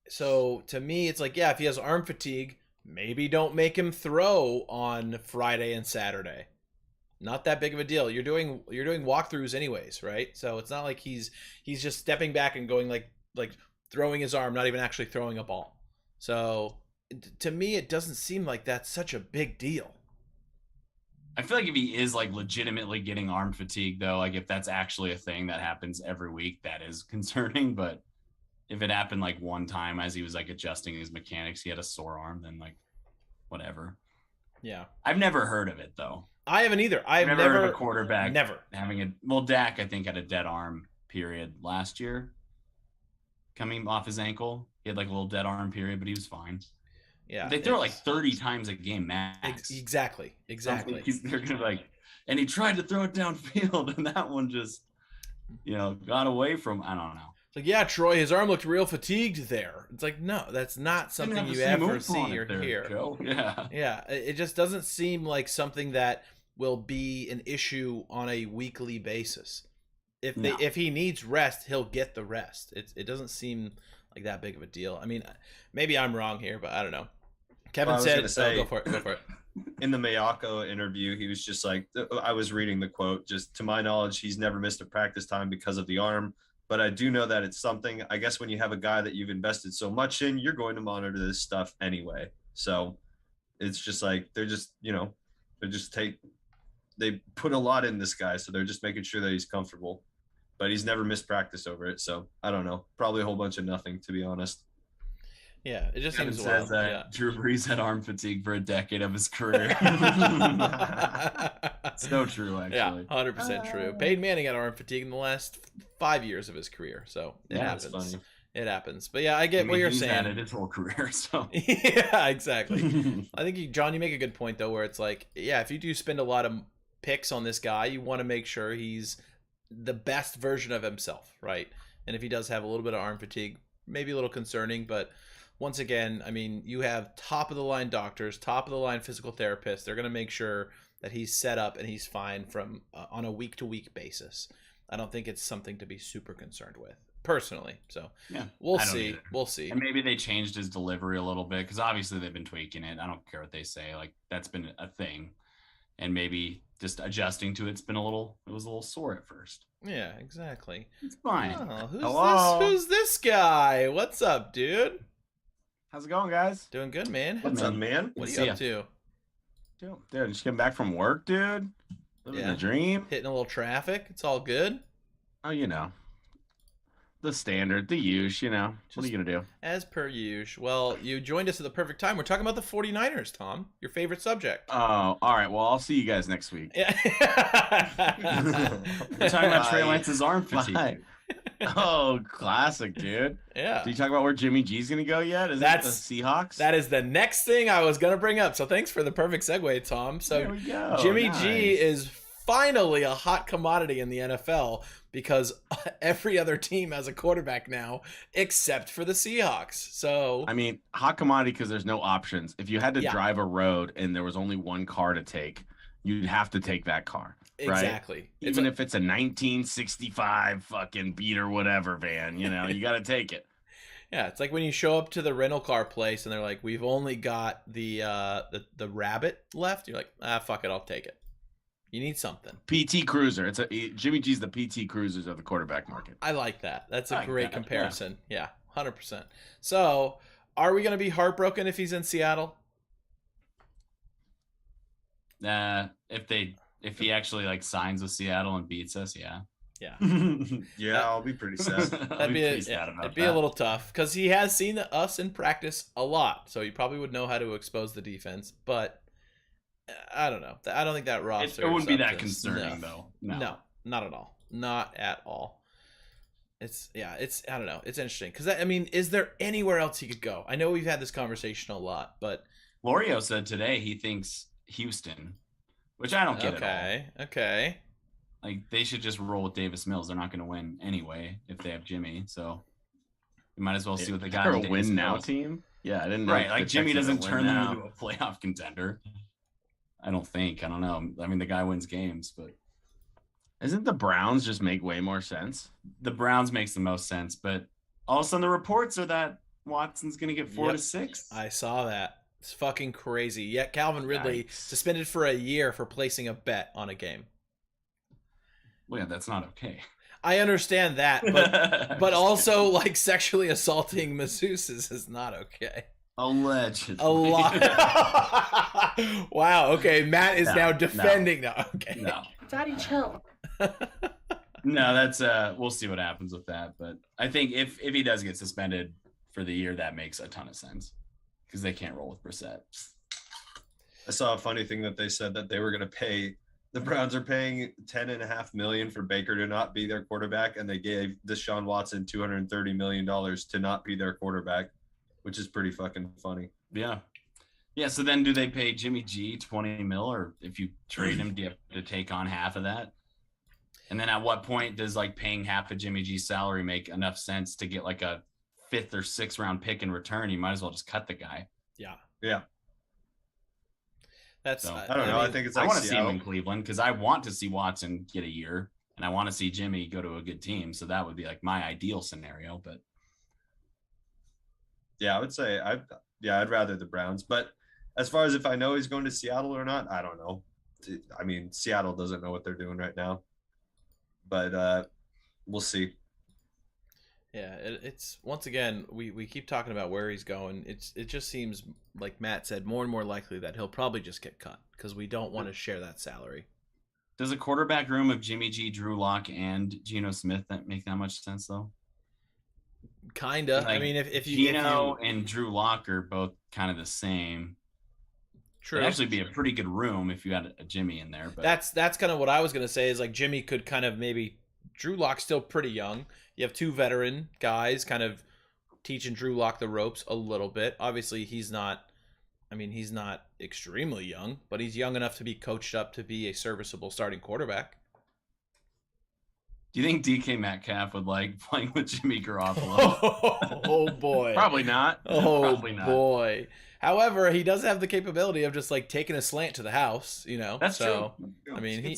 So to me, it's like, yeah, if he has arm fatigue, maybe don't make him throw on Friday and Saturday. Not that big of a deal. You're doing walkthroughs anyways, right? So it's not like he's just stepping back and going like throwing his arm, not even actually throwing a ball. So to me, it doesn't seem like that's such a big deal. I feel like if he is like legitimately getting arm fatigue, though, like if that's actually a thing that happens every week, that is concerning. But if it happened like one time as he was like adjusting his mechanics, he had a sore arm, then like whatever. Yeah. I've never heard of it though. I haven't either. I've never heard of a quarterback having Dak, I think, had a dead arm period last year. Coming off his ankle. He had like a little dead arm period, but he was fine. Yeah. They throw like 30 times a game max. Exactly. They're gonna like, and he tried to throw it downfield, and that one just, got away from. I don't know. It's like, yeah, Troy, his arm looked real fatigued there. It's like, no, that's not something you ever see or hear. Yeah. It just doesn't seem like something that will be an issue on a weekly basis. If he needs rest, he'll get the rest. It doesn't seem like that big of a deal. I mean, maybe I'm wrong here, but I don't know. Kevin said, go for it. In the Mayako interview, he was just like, I was reading the quote, just to my knowledge, he's never missed a practice time because of the arm. But I do know that it's something, I guess when you have a guy that you've invested so much in, you're going to monitor this stuff anyway. So it's just like, they put a lot in this guy. So they're just making sure that he's comfortable, but he's never missed practice over it. So I don't know, probably a whole bunch of nothing, to be honest. Yeah, it just seems wild. Drew Brees had arm fatigue for a decade of his career. So true, actually. Yeah, 100% true. Peyton Manning had arm fatigue in the last 5 years of his career, so it happens. It's funny. It happens. But yeah, I get what you're saying. He's had it his whole career, so. Yeah, exactly. I think, John, you make a good point, though, where it's like, yeah, if you do spend a lot of picks on this guy, you want to make sure he's the best version of himself, right? And if he does have a little bit of arm fatigue, maybe a little concerning, but once again, I mean, you have top-of-the-line doctors, top-of-the-line physical therapists. They're going to make sure that he's set up and he's fine from on a week-to-week basis. I don't think it's something to be super concerned with, personally. So yeah, we'll see. We'll see. And maybe they changed his delivery a little bit because obviously they've been tweaking it. I don't care what they say. Like, that's been a thing. And maybe just adjusting to it was a little sore at first. Yeah, exactly. It's fine. Oh, who's this guy? What's up, dude? How's it going, guys? Doing good, man. What's up, man? What are you up to? Dude, just getting back from work, dude. Living the dream. Hitting a little traffic. It's all good. Oh, the standard, the usual, what are you going to do? As per usual. Well, you joined us at the perfect time. We're talking about the 49ers, Tom. Your favorite subject. Oh, all right. Well, I'll see you guys next week. Yeah. We're talking about Trey Lance's arm fatigue. Oh, classic, dude. Yeah. Did you talk about where Jimmy G's going to go yet? Is that the Seahawks? That is the next thing I was going to bring up. So thanks for the perfect segue, Tom. So there we go. Jimmy G is finally a hot commodity in the NFL because every other team has a quarterback now except for the Seahawks. So I mean, hot commodity because there's no options. If you had to drive a road and there was only one car to take, you'd have to take that car. Exactly. Right? Even if it's a 1965 fucking beater whatever van, you got to take it. Yeah, it's like when you show up to the rental car place and they're like, "We've only got the Rabbit left." You're like, fuck it, I'll take it. You need something. PT Cruiser. Jimmy G's the PT Cruisers of the quarterback market. I like that. That's a great comparison. Yeah, 100%. So, are we going to be heartbroken if he's in Seattle? If he actually like signs with Seattle and beats us, yeah. Yeah, I'll be pretty sad. It'd be a little tough because he has seen us in practice a lot, so he probably would know how to expose the defense. But I don't know. I don't think that roster. It wouldn't be that concerning, though. No, not at all. Not at all. It's I don't know. It's interesting because I mean, is there anywhere else he could go? I know we've had this conversation a lot, but Florio said today he thinks Houston, which I don't get at all. Okay. Like they should just roll with Davis Mills. They're not going to win anyway if they have Jimmy. So you might as well see what they got. For a win now team? Yeah, I didn't know. Right, like Jimmy doesn't turn them into a playoff contender. I don't think. I don't know. I mean, the guy wins games, but isn't the Browns just make way more sense? The Browns makes the most sense, but all of a sudden the reports are that Watson's going to get 4 to 6. I saw that. It's fucking crazy. Yet Calvin Ridley suspended for a year for placing a bet on a game. Well, yeah, that's not okay. I understand that, but also like sexually assaulting masseuses is not okay. Allegedly. A lot. Wow. Okay, Matt is now defending. No. Okay. No. Daddy, chill. No, that's we'll see what happens with that. But I think if he does get suspended for the year, that makes a ton of sense because they can't roll with Brissett. I saw a funny thing that they said that they were going to pay. The Browns are paying $10.5 million for Baker to not be their quarterback, and they gave Deshaun Watson $230 million to not be their quarterback, which is pretty fucking funny. Yeah. Yeah. So then do they pay Jimmy G $20 million, or if you trade him, do you have to take on half of that? And then at what point does like paying half of Jimmy G's salary make enough sense to get like a 5th or 6th round pick in return? You might as well just cut the guy. Yeah. Yeah. That's I don't know. I think it's like I want to see him in Cleveland because I want to see Watson get a year, and I want to see Jimmy go to a good team. So that would be like my ideal scenario. But yeah, I would say I'd rather the Browns. But as far as if I know he's going to Seattle or not, I don't know. I mean, Seattle doesn't know what they're doing right now, but we'll see. Yeah, it's once again we keep talking about where he's going. It just seems like Matt said more and more likely that he'll probably just get cut because we don't want to share that salary. Does a quarterback room of Jimmy G, Drew Lock, and Geno Smith that make that much sense though? Kinda. Like, I mean, if Geno and Drew Lock are both kind of the same. True. It'd actually be a pretty good room if you had a Jimmy in there. But that's kind of what I was gonna say is like Jimmy could kind of maybe Drew Lock's still pretty young. You have 2 veteran guys kind of teaching Drew Lock the ropes a little bit. Obviously, he's not extremely young, but he's young enough to be coached up to be a serviceable starting quarterback. Do you think DK Metcalf would like playing with Jimmy Garoppolo? Oh boy. Probably not. Oh Probably not. Boy. However, he does have the capability of just like taking a slant to the house, you know. That's true. Yeah, I mean, he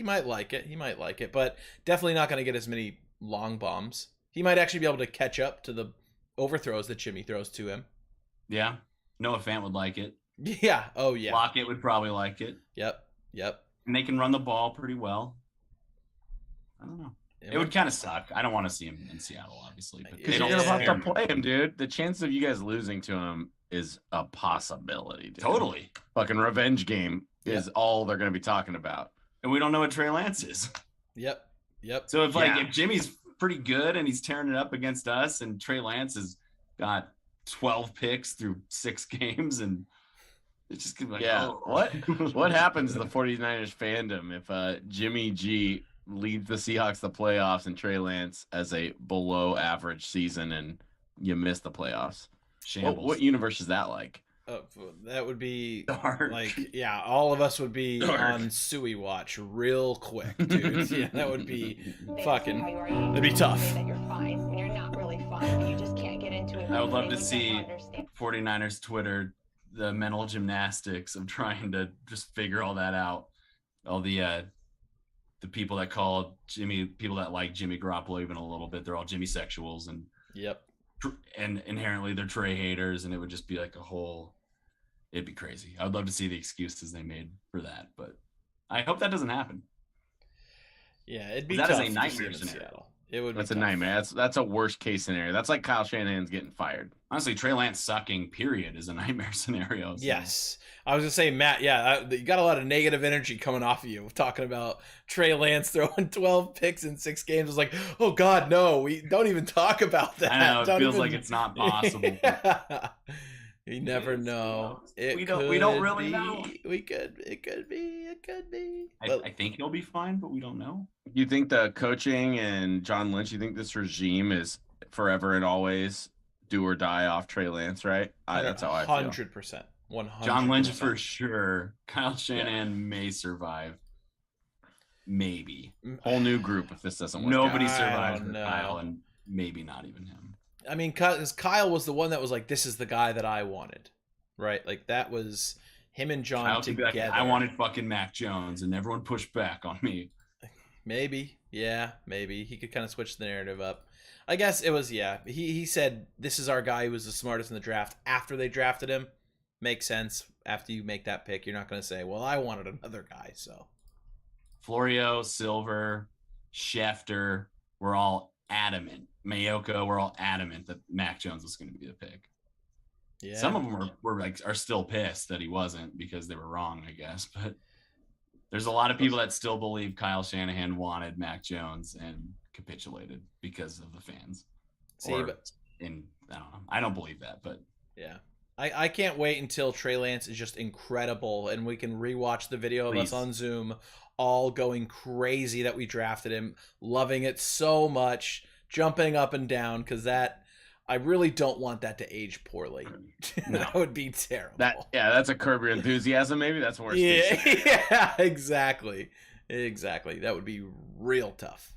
might like it. He might like it, but definitely not going to get as many long bombs. He might actually be able to catch up to the overthrows that Jimmy throws to him. Yeah. Noah Fant would like it. Yeah. Oh yeah. Lockett would probably like it. Yep. And they can run the ball pretty well. I don't know. It would kind of suck. I don't want to see him in Seattle, obviously. Because you're gonna have to play him, dude. The chance of you guys losing to him is a possibility, dude. Totally. Fucking revenge game is all they're gonna be talking about. And we don't know what Trey Lance is. Yep. So if Jimmy's pretty good and he's tearing it up against us, and Trey Lance has got 12 picks through 6 games, and it's just gonna be like, What happens to the 49ers fandom if Jimmy G leads the Seahawks to the playoffs and Trey Lance as a below average season and you miss the playoffs? Shambles. What universe is that like? That would be dark. Like, yeah, all of us would be on Suey watch real quick, dude. Yeah, that would be fucking. It'd be tough. That you're fine when you're not really fine, but you just can't get into it. I would love to see 49ers Twitter the mental gymnastics of trying to just figure all that out. All the people that call Jimmy, people that like Jimmy Garoppolo even a little bit, they're all Jimmy sexuals, and and inherently they're Trey haters, and it would just be like it'd be crazy. I would love to see the excuses they made for that, but I hope that doesn't happen. Yeah, it'd be that tough is a nightmare in scenario. Seattle. It would. That's be a tough. nightmare. That's a worst case scenario. That's like Kyle Shanahan's getting fired. Honestly, Trey Lance sucking, period, is a nightmare scenario. So. Yes. I was going to say, Matt, you got a lot of negative energy coming off of you talking about Trey Lance throwing 12 picks in 6 games. It's like, oh, God, no, we don't even talk about that. I know, it feels like it's not possible. You never know. We don't really know. It could be could be. I think he'll be fine, but we don't know. You think the coaching and John Lynch, you think this regime is forever and always do or die off Trey Lance, right? That's how I feel. 100%. 100%. John Lynch for sure. Kyle Shanahan may survive. Maybe. Whole new group if this doesn't work. Nobody out. survives with Kyle, and maybe not even him. I mean, because Kyle was the one that was like, this is the guy that I wanted, right? Like, that was him and John Kyle together. like, I wanted fucking Mac Jones, and everyone pushed back on me. Maybe. Yeah, maybe. He could kind of switch the narrative up. I guess it was, yeah. He said, this is our guy who was the smartest in the draft after they drafted him. Makes sense. After you make that pick, you're not going to say, well, I wanted another guy, so. Florio, Silver, Schefter, we're all adamant. Mayoko, we're all adamant that Mac Jones was going to be the pick. Yeah. Some of them are still pissed that he wasn't because they were wrong, I guess. But there's a lot of people that still believe Kyle Shanahan wanted Mac Jones and capitulated because of the fans. I don't know. I don't believe that, but yeah. I can't wait until Trey Lance is just incredible and we can rewatch the video of us on Zoom all going crazy that we drafted him, loving it so much, jumping up and down, because that I really don't want that to age poorly. No. That would be terrible. That's a Curb Your Enthusiasm. Maybe that's worse. Yeah, exactly. That would be real tough.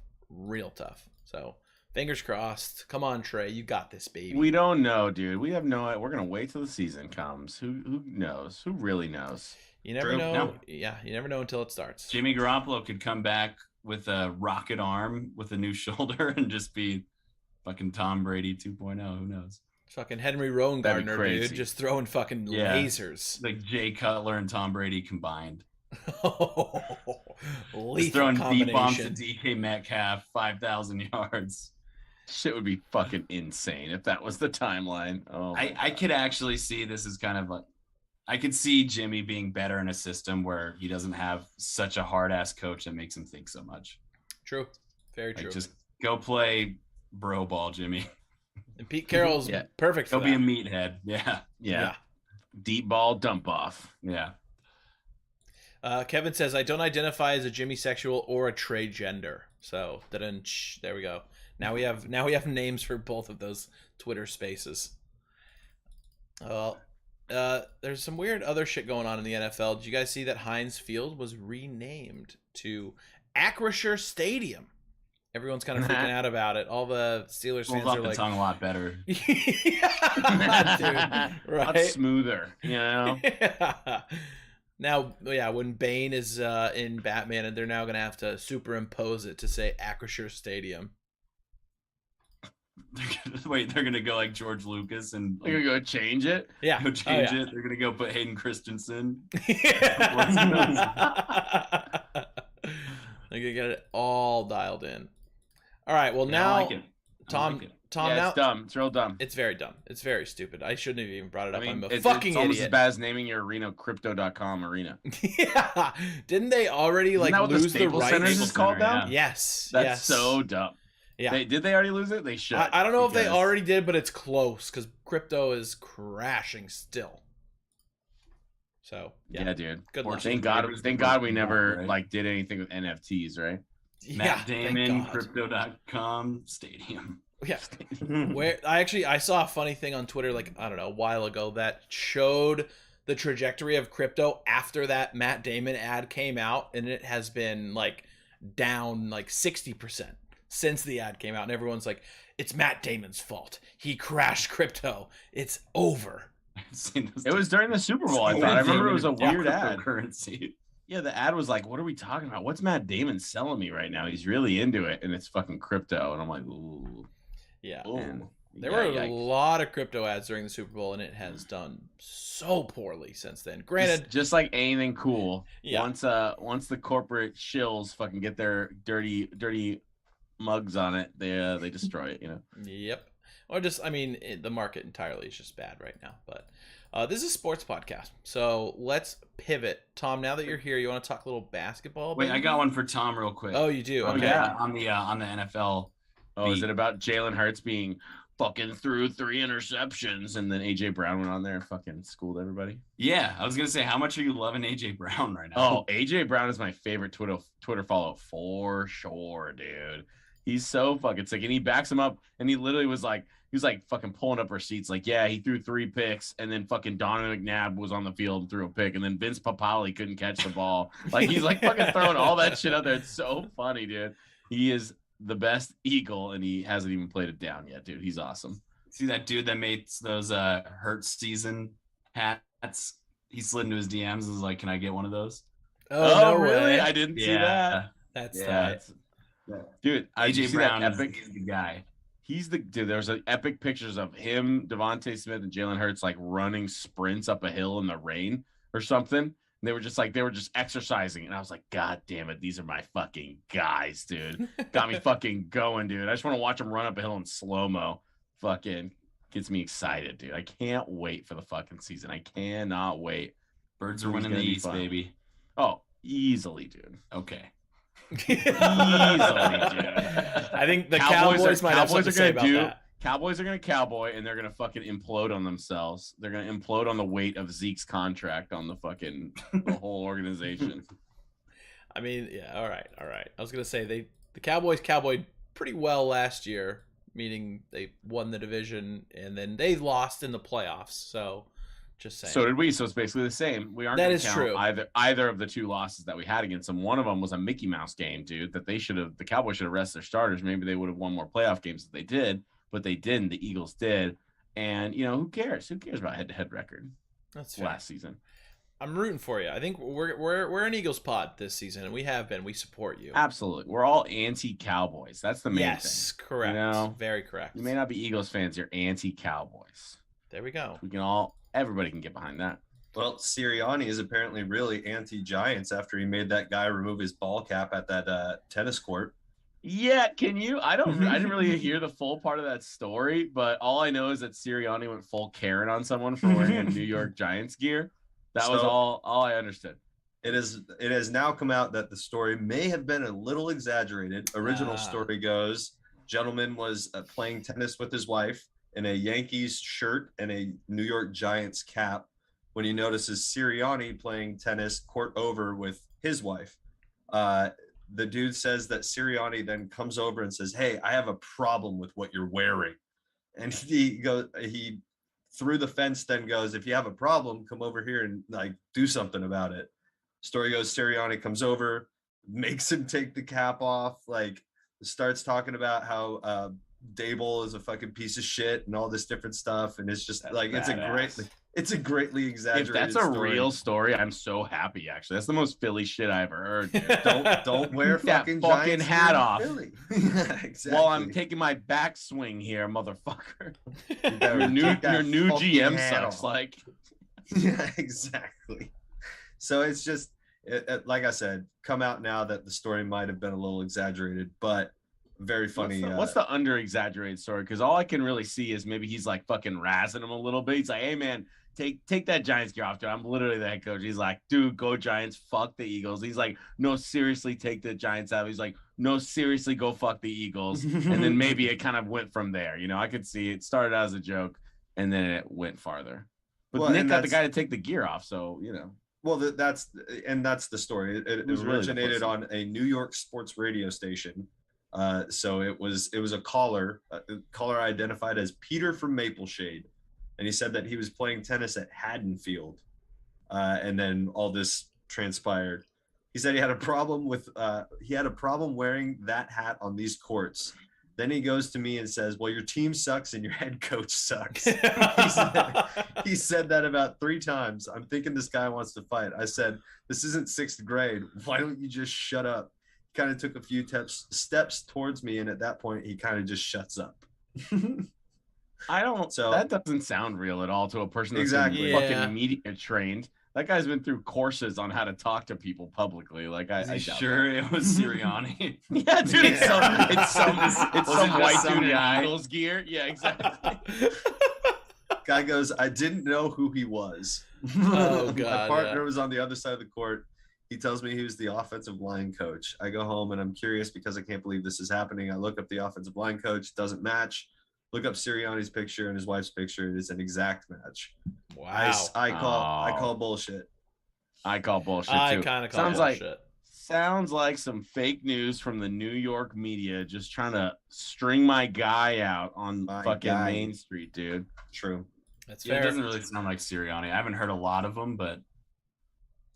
So fingers crossed. Come on, Trey, you got this, baby. We don't know, dude. We have no. We're gonna wait till the season comes. Who knows? Who really knows? You never know. No. Yeah, you never know until it starts. Jimmy Garoppolo could come back with a rocket arm with a new shoulder and just be fucking Tom Brady 2.0. Who knows? Fucking Henry Rowengartner, dude, just throwing fucking lasers. Like Jay Cutler and Tom Brady combined. Just throwing deep bombs to DK Metcalf, 5,000 yards. Shit would be fucking insane if that was the timeline. Oh, I could actually see this as kind of like, I could see Jimmy being better in a system where he doesn't have such a hard ass coach that makes him think so much. True. Very true. Just go play bro ball, Jimmy. And Pete Carroll's perfect for He'll be a meathead. Yeah. Deep ball dump off. Yeah. Kevin says, I don't identify as a Jimmy sexual or a Trey gender. So there we go. Now we have names for both of those Twitter spaces. Well, there's some weird other shit going on in the NFL. Did you guys see that Heinz Field was renamed to Acrisure Stadium? Everyone's kind of freaking out about it. All the Steelers fans are like, tongue a lot better. Yeah, dude, right? Much smoother, you know. Yeah. Now, when Bane is in Batman, and they're now gonna have to superimpose it to say Acrisure Stadium. They're gonna go like George Lucas and they're gonna go change it. Yeah, it. They're gonna go put Hayden Christensen. They're gonna get it all dialed in. All right. Well, now I like it. Tom. Yeah, now it's dumb. It's real dumb. It's very dumb. It's very stupid. I shouldn't have even brought it up. I'm a it's fucking almost idiot. as bad as naming your arena Crypto.com arena. Yeah. Didn't they already like lose the rights? Centers is called now? Yeah. Yes. That's so dumb. Yeah. Did they already lose it? They should. I don't know if they already did, but it's close because crypto is crashing still. So yeah, dude. Good luck. Thank God we never did anything with NFTs, right? Matt Damon, Crypto.com Stadium. Yeah. Where I saw a funny thing on Twitter, like, I don't know, a while ago that showed the trajectory of crypto after that Matt Damon ad came out, and it has been like down like 60% since the ad came out, and everyone's like, it's Matt Damon's fault. He crashed crypto. It's over. It was during the Super Bowl, I thought. I remember it was a weird ad. Currency. Yeah, the ad was like, what are we talking about? What's Matt Damon selling me right now? He's really into it, and it's fucking crypto. And I'm like, ooh. Yeah. Ooh. There were a lot of crypto ads during the Super Bowl, and it has done so poorly since then. Granted, just like anything cool, yeah. Once the corporate shills fucking get their dirty mugs on it, they destroy it, you know. Yep. Or just, the market entirely is just bad right now. But this is a sports podcast, so let's pivot. Tom, now that you're here, you want to talk a little basketball? Wait, I got one for Tom real quick. Oh, you do? Okay. Yeah, on the NFL. Oh, is it about Jalen Hurts being fucking threw 3 interceptions, and then AJ Brown went on there and fucking schooled everybody. Yeah, I was gonna say, how much are you loving AJ Brown right now? Oh, AJ Brown is my favorite Twitter follow for sure, dude. He's so fucking sick, and he backs him up, and he literally was like, fucking pulling up receipts, like, yeah, he threw 3 picks, and then fucking Donovan McNabb was on the field and threw a pick, and then Vince Papale couldn't catch the ball. Like, he's like fucking throwing all that shit out there. It's so funny, dude. He is the best Eagle, and he hasn't even played it down yet, dude. He's awesome. See that dude that made those Hurts season hats? He slid into his DMs and was like, "Can I get one of those?" Oh, no really? way. I didn't see that. That's Dude. AJ Brown that is epic the guy. He's the dude. There's epic pictures of him, Devontae Smith, and Jalen Hurts like running sprints up a hill in the rain or something. And they were just exercising, and I was like, God damn it, these are my fucking guys, dude. Got me fucking going, dude. I just want to watch them run up a hill in slow mo. Fucking gets me excited, dude. I can't wait for the fucking season. I cannot wait. Birds are winning the East, baby. Oh, easily, dude. Okay. Easily, dude. I think the Cowboys might have something to say about that. Cowboys are going to cowboy, and they're going to fucking implode on themselves. They're going to implode on the weight of Zeke's contract on the whole organization. I mean, yeah, all right. I was going to say the Cowboys cowboyed pretty well last year, meaning they won the division, and then they lost in the playoffs. So, just saying. So did we. So it's basically the same. We aren't going to count either of the 2 losses that we had against them. One of them was a Mickey Mouse game, dude, that the Cowboys should have rested their starters. Maybe they would have won more playoff games if they did. But they didn't. The Eagles did. And, who cares? Who cares about head-to-head record? That's fair. Last season. I'm rooting for you. I think we're an Eagles pod this season, and we have been. We support you. Absolutely. We're all anti-Cowboys. That's the main thing. Yes, correct. Very correct. You may not be Eagles fans. You're anti-Cowboys. There we go. Everybody can get behind that. Well, Sirianni is apparently really anti-Giants after he made that guy remove his ball cap at that tennis court. Yeah, can you? I didn't really hear the full part of that story, but all I know is that Sirianni went full Karen on someone for wearing a New York Giants gear. That was all I understood. It has now come out that the story may have been a little exaggerated. Original story goes, gentleman was playing tennis with his wife in a Yankees shirt and a New York Giants cap when he notices Sirianni playing tennis court over with his wife. The dude says that Sirianni then comes over and says, "Hey, I have a problem with what you're wearing." And he through the fence then goes, "If you have a problem, come over here and like do something about it." Story goes, Sirianni comes over, makes him take the cap off, like starts talking about how Dable is a fucking piece of shit and all this different stuff. And it's just like, it's a greatly exaggerated If that's a real story, I'm so happy, actually. That's the most Philly shit I ever heard, dude. Don't wear fucking hat off. Yeah, exactly. While I'm taking my backswing here, motherfucker. Your new GM sucks. Like, yeah, exactly. So it's just, like I said, come out now that the story might have been a little exaggerated, but very funny. What's the under exaggerated story? Because all I can really see is maybe he's like fucking razzing him a little bit. He's like, "Hey man, take that Giants gear off, dude. I'm literally the head coach." He's like, "Dude, go Giants, fuck the Eagles." He's like, "No, seriously, take the Giants out." He's like, "No, seriously, go fuck the Eagles." And then maybe it kind of went from there. I could see it started out as a joke and then it went farther. But Nick got the guy to take the gear off, so Well, that's the story. It originated on a New York sports radio station. So it was a caller identified as Peter from Mapleshade, and he said that he was playing tennis at Haddonfield, and then all this transpired. He said he had a problem wearing that hat on these courts. Then he goes to me and says, "Well, your team sucks and your head coach sucks." He said that about 3 times. I'm thinking this guy wants to fight. I said, "This isn't 6th grade. Why don't you just shut up?" He kind of took a few steps towards me, and at that point, he kind of just shuts up. That doesn't sound real at all to a person that's fucking media trained. That guy's been through courses on how to talk to people publicly. Like, I sure it was Sirianni. Yeah, dude, it's some white dude in Eagles gear. Yeah, exactly. Guy goes, "I didn't know who he was." Oh god. My partner was on the other side of the court. He tells me he was the offensive line coach. I go home and I'm curious because I can't believe this is happening. I look up the offensive line coach, doesn't match. Look up Sirianni's picture and his wife's picture. It is an exact match. Wow. I call bullshit. I call bullshit too. I kind of call bullshit. Sounds like some fake news from the New York media just trying to string my guy out on Main Street, dude. True. That's fair. It doesn't really sound like Sirianni. I haven't heard a lot of them, but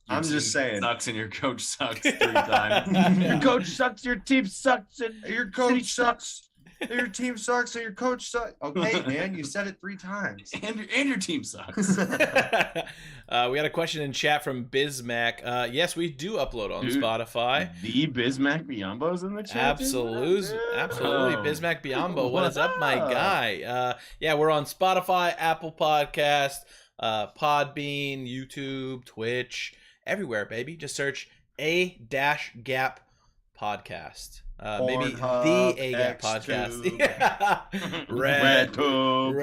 I'm just saying. Sucks and your coach sucks 3 times. Your coach sucks. Your team sucks. And your coach sucks. Your team sucks and your coach sucks. Okay, man, you said it 3 times. And your team sucks. We got a question in chat from Bismack. Yes, we do upload on Spotify. The Bismack Biombo's in the chat. Absolutely. Bismack Biombo, what is up, my guy? Yeah, we're on Spotify, Apple Podcast, Podbean, YouTube, Twitch, everywhere, baby. Just search A-Gap Podcast. Maybe the A-Gap Podcast. Yeah. Red Tube.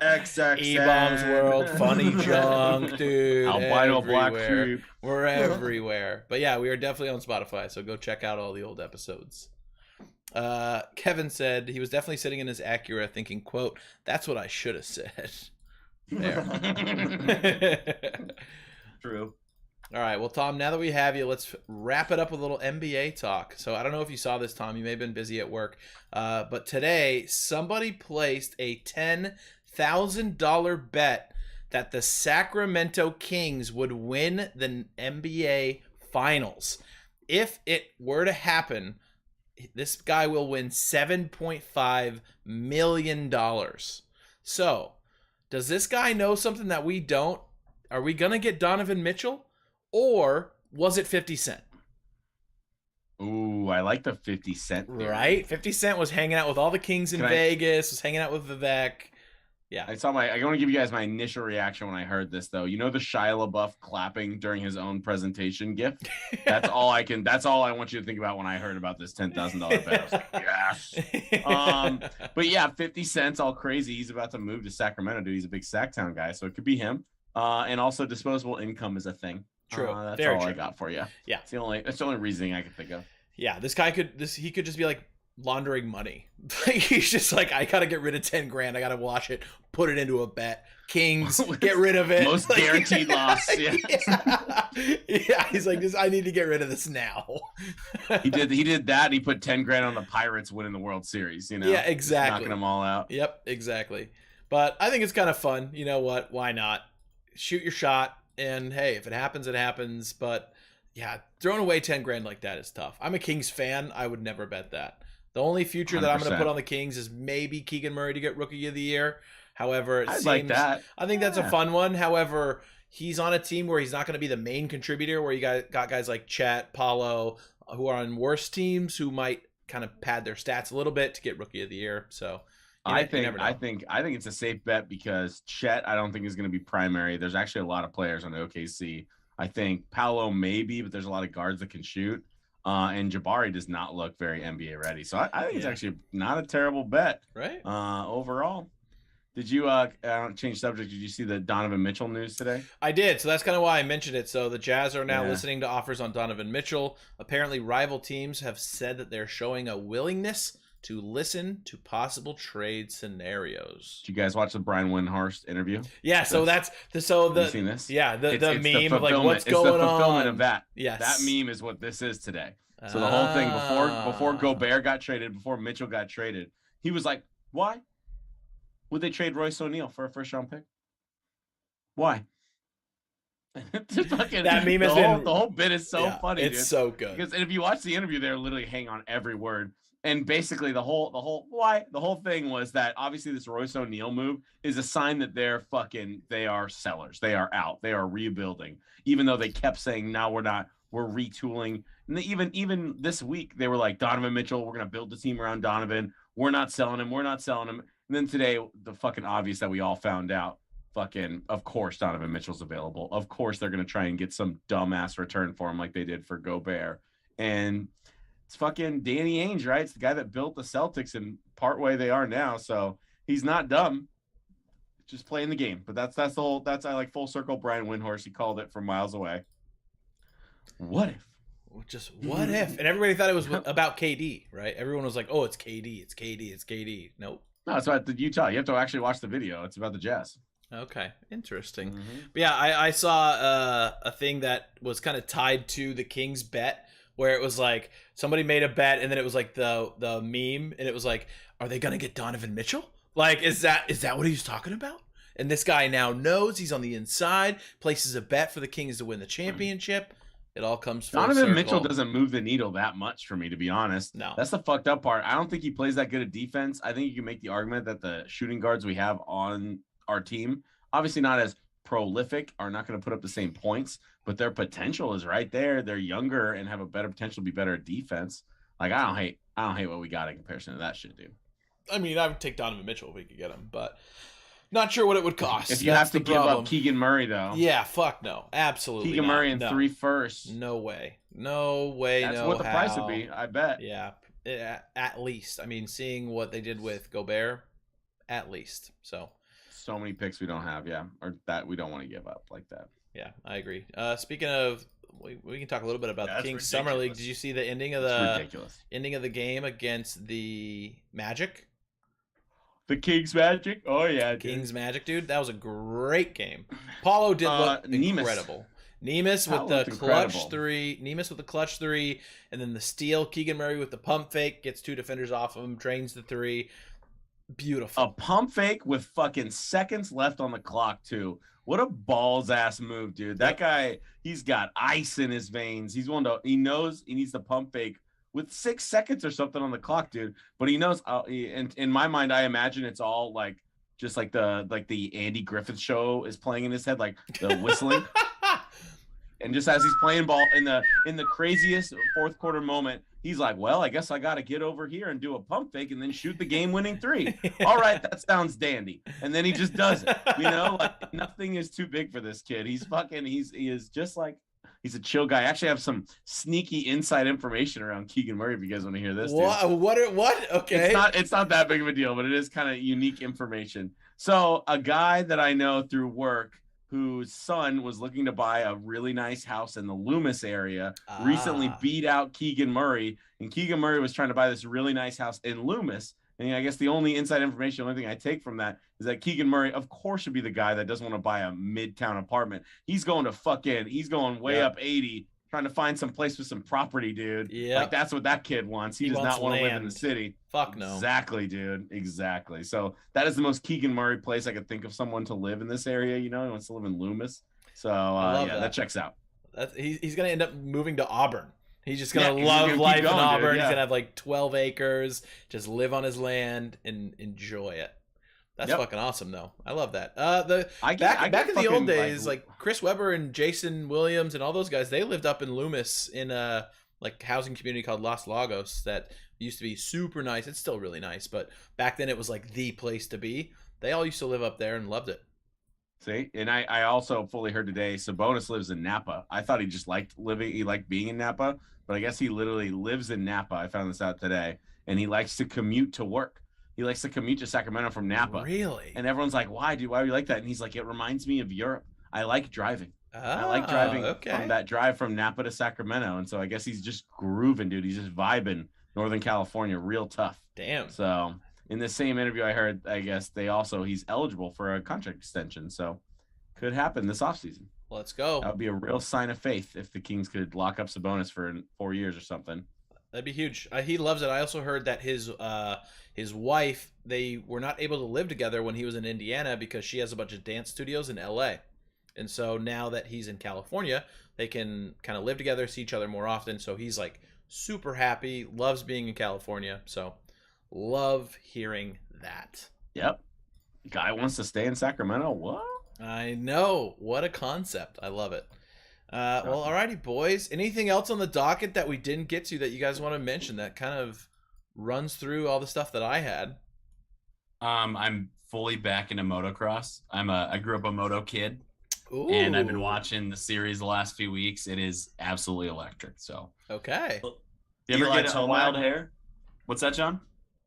XXX. E-Bombs World, Funny Junk, dude. Albino Black Sheep. We're everywhere. But yeah, we are definitely on Spotify, so go check out all the old episodes. Kevin said he was definitely sitting in his Acura thinking, quote, "That's what I should have said." There. True. All right, well, Tom, now that we have you, let's wrap it up with a little NBA talk. So I don't know if you saw this, Tom. You may have been busy at work. But today, somebody placed a $10,000 bet that the Sacramento Kings would win the NBA Finals. If it were to happen, this guy will win $7.5 million. So, does this guy know something that we don't? Are we going to get Donovan Mitchell? Or was it 50 Cent? Ooh, I like the 50 Cent theory. Right? 50 Cent was hanging out with all the Kings in Vegas, was hanging out with Vivek. Yeah. I want to give you guys my initial reaction when I heard this, though. You know the Shia LaBeouf clapping during his own presentation gift? That's all I want you to think about when I heard about this $10,000 bet. I was like, yes. But yeah, 50 Cent's all crazy. He's about to move to Sacramento, dude. He's a big Sacktown guy, so it could be him. And also disposable income is a thing. True. That's very all true. I got for you. Yeah. That's the only reasoning I can think of. Yeah, this guy could just be like laundering money. He's just like, I gotta get rid of 10 grand. I gotta wash it, put it into a bet. Kings, get rid of it. Most guaranteed loss. Yeah. Yeah, he's like, I need to get rid of this now. He did that. And he put 10 grand on the Pirates winning the World Series. You know. Yeah, exactly. Knocking them all out. Yep, exactly. But I think it's kind of fun. You know what? Why not? Shoot your shot. And hey, if it happens, it happens. But yeah, throwing away 10 grand like that is tough. I'm a Kings fan. I would never bet that. The only future that I'm going to put on the Kings is maybe Keegan Murray to get Rookie of the Year. However, I like that. I think that's a fun one. However, he's on a team where he's not going to be the main contributor, where you got guys like Chet, Paulo, who are on worse teams who might kind of pad their stats a little bit to get Rookie of the Year. So I think it's a safe bet because Chet, I don't think is going to be primary. There's actually a lot of players on OKC. I think Paolo maybe, but there's a lot of guards that can shoot. And Jabari does not look very NBA ready. So I think it's actually not a terrible bet. Right. Overall. Did you change subject? Did you see the Donovan Mitchell news today? I did. So that's kind of why I mentioned it. So the Jazz are now listening to offers on Donovan Mitchell. Apparently rival teams have said that they're showing a willingness to listen to possible trade scenarios. Did you guys watch the Brian Windhorst interview? Yeah, so Have you seen this? Yeah, the meme of like it's what's going on. It's the fulfillment of that. Yes. That meme is what this is today. So the whole thing before Gobert got traded, before Mitchell got traded, he was like, "Why would they trade Royce O'Neal for a first-round pick? Why?" That meme has the whole bit is so funny. It's dude. So good. Because if you watch the interview, they're literally hang on every word. And basically the whole thing was that obviously this Royce O'Neal move is a sign that they are sellers. They are out. They are rebuilding. Even though they kept saying, "No, we're not. We're retooling." And even this week, they were like, "Donovan Mitchell, we're going to build the team around Donovan. We're not selling him. We're not selling him." And then today, the fucking obvious that we all found out, of course, Donovan Mitchell's available. Of course, they're going to try and get some dumbass return for him like they did for Gobert. And it's fucking Danny Ainge, right? It's the guy that built the Celtics and part way they are now. So he's not dumb. Just playing the game. But that's I like full circle Brian Windhorst. He called it from miles away. What if just what if? And everybody thought it was about KD, right? Everyone was like, "Oh, it's KD, it's KD, it's KD." Nope. No, it's about the Utah. You have to actually watch the video. It's about the Jazz. Okay, interesting. But yeah, I saw a thing that was kind of tied to the Kings bet, where it was like somebody made a bet, and then it was like the meme, and it was like, "Are they gonna get Donovan Mitchell? Like, is that what he's talking about?" And this guy now knows he's on the inside, places a bet for the Kings to win the championship. It all comes full Donovan circle. Mitchell doesn't move the needle that much for me, to be honest. No. That's the fucked up part. I don't think he plays that good at defense. I think you can make the argument that the shooting guards we have on our team, obviously not as prolific, are not going to put up the same points, but their potential is right there. They're younger and have a better potential to be better at defense. Like, I don't hate what we got in comparison to that shit, dude. I mean, I would take Donovan Mitchell if we could get him, but not sure what it would cost. If you have to give up Keegan Murray, though. Yeah, fuck no. Absolutely Keegan Murray in 3 firsts. No way. No way, That's what the price would be, I bet. Yeah, at least. I mean, seeing what they did with Gobert, at least. So many picks we don't have, yeah. Or that we don't want to give up like that. Yeah, I agree. Speaking of, we can talk a little bit about the Kings ridiculous. Summer League. Did you see the ending of the game against the Magic? The Kings Magic? Oh, yeah. Dude. Kings Magic, dude. That was a great game. Paulo did look incredible. Nemus with the clutch three. Nemus with the clutch three. And then the steal. Keegan Murray with the pump fake. Gets 2 defenders off of him. Drains the 3. Beautiful. A pump fake with fucking seconds left on the clock, too. What a balls-ass move, dude. That guy, he's got ice in his veins. He knows he needs to pump fake with 6 seconds or something on the clock, dude. But he knows. In my mind, I imagine it's all like just like the Andy Griffith show is playing in his head, like the whistling. And just as he's playing ball in the craziest fourth quarter moment, he's like, "Well, I guess I got to get over here and do a pump fake and then shoot the game-winning 3. All right, that sounds dandy." And then he just does it. You know, like nothing is too big for this kid. He is just like. He's a chill guy. I actually have some sneaky inside information around Keegan Murray if you guys want to hear this. What? Okay. It's not that big of a deal, but it is kind of unique information. So a guy that I know through work whose son was looking to buy a really nice house in the Loomis area recently beat out Keegan Murray. And Keegan Murray was trying to buy this really nice house in Loomis. And I guess the only inside information, the only thing I take from that is that Keegan Murray, of course, should be the guy that doesn't want to buy a midtown apartment. He's going he's going way up 80, trying to find some place with some property, dude. Yeah. Like, that's what that kid wants. He does not want to live in the city. Fuck no. Exactly, dude. Exactly. So that is the most Keegan Murray place I could think of someone to live in this area. You know, he wants to live in Loomis. So, that checks out. He's going to end up moving to Auburn. He's just going to love life in Auburn. He's going to have like 12 acres, just live on his land and enjoy it. That's fucking awesome, though. I love that. Back in the old days, like Chris Webber and Jason Williams and all those guys, they lived up in Loomis in a like housing community called Los Lagos that used to be super nice. It's still really nice, but back then it was like the place to be. They all used to live up there and loved it. See, and I also fully heard today Sabonis lives in Napa. I thought he just liked living, he liked being in Napa, but I guess he literally lives in Napa. I found this out today, and he likes to commute to work. He likes to commute to Sacramento from Napa. Really? And everyone's like, "Why, dude? Why do you like that?" And he's like, "It reminds me of Europe. I like driving. I like driving from that drive from Napa to Sacramento." And so I guess he's just grooving, dude. He's just vibing Northern California, real tough. Damn. So in the same interview I heard, I guess he's eligible for a contract extension. So could happen this offseason. Let's go. That would be a real sign of faith if the Kings could lock up Sabonis for 4 years or something. That'd be huge. He loves it. I also heard that his wife, they were not able to live together when he was in Indiana because she has a bunch of dance studios in LA. And so now that he's in California, they can kind of live together, see each other more often. So he's like super happy, loves being in California. So love hearing that. Yep. Guy wants to stay in Sacramento. What? I know. What a concept. I love it. Well, alrighty, boys. Anything else on the docket that we didn't get to that you guys want to mention that kind of runs through all the stuff that I had? I'm fully back into motocross. I grew up a moto kid. Ooh. And I've been watching the series the last few weeks. It is absolutely electric. So okay. You ever get a wild hair? What's that, John?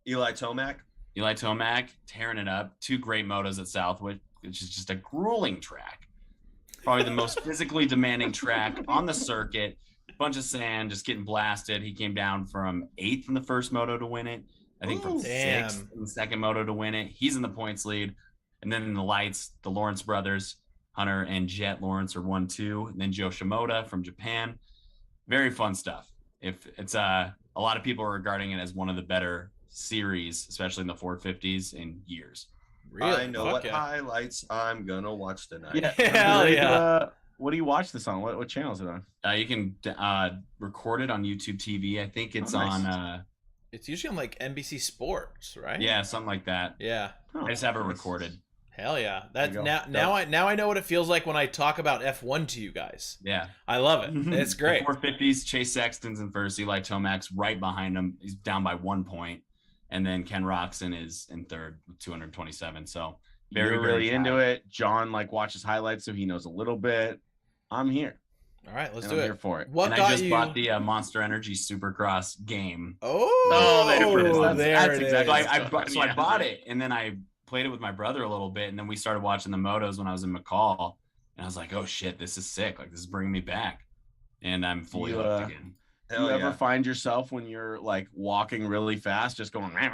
Eli Tomac tearing it up. 2 great motos at Southwood, which is just a grueling track. Probably the most physically demanding track on the circuit. bunch of sand, just getting blasted. He came down from 8th in the first moto to win it. I think from 6th in the second moto to win it. He's in the points lead. And then in the lights, the Lawrence brothers, Hunter and Jet Lawrence are 1-2. And then Joe Shimoda from Japan. Very fun stuff. If it's a lot of people are regarding it as one of the better series, especially in the 450s in years. Really? I know what highlights I'm gonna watch tonight. Yeah, hell yeah. What do you watch this on? What channel is it on? You can record it on YouTube TV. I think it's on. It's usually on like NBC Sports, right? Yeah, something like that. Yeah. I just have it recorded. Hell yeah! That's now I know what it feels like when I talk about F1 to you guys. Yeah, I love it. It's great. 450s. Chase Sexton's in first. Eli Tomac's right behind him. He's down by 1 point, and then Ken Roczen is in third with 227. So very really into it. John watches highlights, so he knows a little bit. I'm here. All right, let's do it. I'm here for it. What and I just bought the Monster Energy Supercross game. There it is. That's exactly. So I bought it, and then I played it with my brother a little bit, and then we started watching the motos when I was in McCall, and I was like, oh shit, this is sick. Like, this is bringing me back, and I'm fully hooked again. Do you ever find yourself when you're walking really fast just going maybe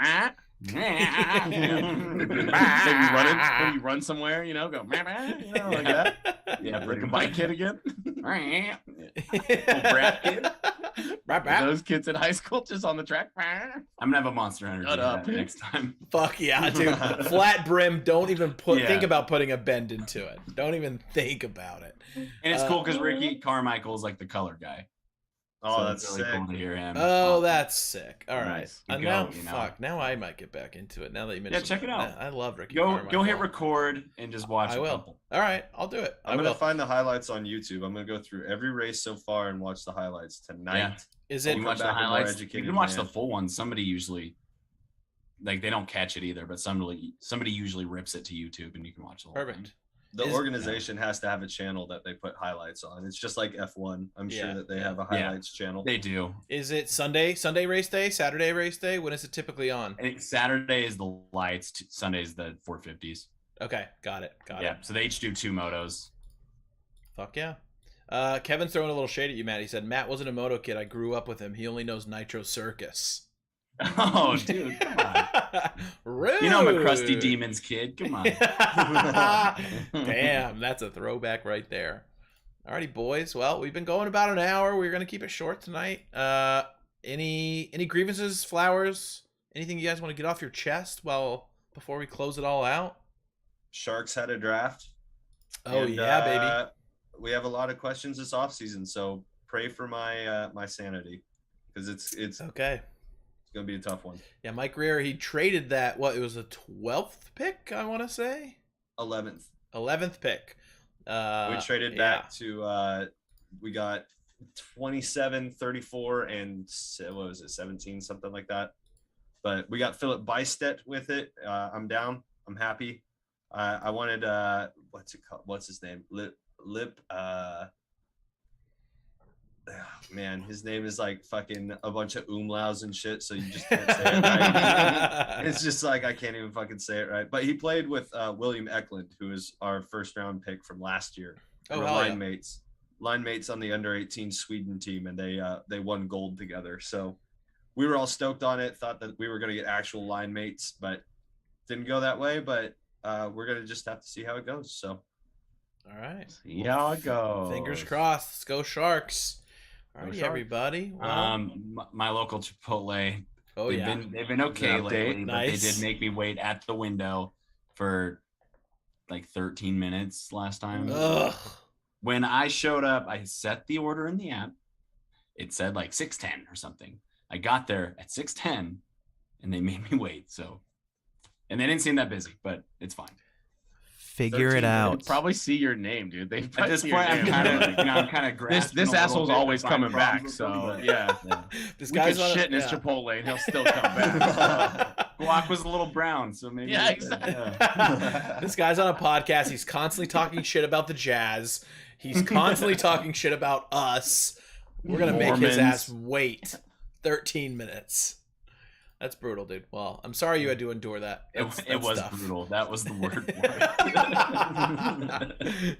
run somewhere, go like that. Yeah, Rick and Bike Kid again. Brat Kid. Those kids in high school just on the track. I'm gonna have a Monster Energy next time. Fuck yeah, dude. Flat brim. Don't even think about putting a bend into it. Don't even think about it. And it's cool because Ricky Carmichael is like the color guy. Oh, so that's really sick. Cool to hear him. Oh, that's sick. All right. Nice. Now I might get back into it. Now that you mentioned check it out. I love Ricky. Go hit record and just watch. I will. Couple. All right, I'll do it. I'm gonna find the highlights on YouTube. I'm gonna go through every race so far and watch the highlights tonight. Yeah. Is it? You watch the highlights. You can watch the full one. Somebody usually, they don't catch it either, but somebody usually rips it to YouTube and you can watch the whole thing. The organization has to have a channel that they put highlights on. It's just like F1. I'm sure that they have a highlights channel. They do. Is it Sunday race day, Saturday race day? When is it typically on? I think Saturday is the lights, Sunday is the 450s. Okay, got it. Yeah, so they each do 2 motos. Fuck yeah. Kevin's throwing a little shade at you, Matt. He said, Matt wasn't a moto kid. I grew up with him. He only knows Nitro Circus. Oh, dude, come on. Rude. You know I'm a Crusty Demons kid. Come on. Damn, that's a throwback right there. Alrighty, boys. Well, we've been going about an hour. We're going to keep it short tonight. Any grievances, flowers, anything you guys want to get off your chest before we close it all out? Sharks had a draft. Oh, yeah, baby. We have a lot of questions this offseason, so pray for my my sanity because it's okay. It's gonna be a tough one. Yeah, Mike Rear, he traded that. It was a 12th pick, I want to say. 11th pick. We traded back to we got 27, 34, and what was it, 17, something like that. But we got Philip Bystedt with it. I'm down. I'm happy. I wanted what's it called? What's his name? Lip man, his name is like fucking a bunch of umlauts and shit, so you just can't say it right. It's just like I can't even fucking say it right. But he played with William Eklund, who is our first round pick from last year. They were line mates on the under 18 Sweden team, and they won gold together. So we were all stoked on it, thought that we were going to get actual line mates, but didn't go that way. But we're going to just have to see how it goes. So all right, see how it goes. Fingers crossed. Let's go Sharks. All right, everybody. Well, my local Chipotle. Oh, they've been okay lately, but they did make me wait at the window for like 13 minutes last time. Ugh. When I showed up, I set the order in the app. It said like 6:10 or something. I got there at 6:10, and they made me wait. So, and they didn't seem that busy, but it's fine. Figure it out. Probably see your name, dude. They at this point, I'm kind of grasping. This asshole's always coming back. So yeah, this guy's shit in his Chipotle, and he'll still come back. Guac was a little brown, so maybe. Yeah, exactly. This guy's on a podcast. He's constantly talking shit about the Jazz. He's constantly talking shit about us. We're gonna make his ass wait 13 minutes. That's brutal, dude. Well, I'm sorry you had to endure that. It was brutal. That was the word for it.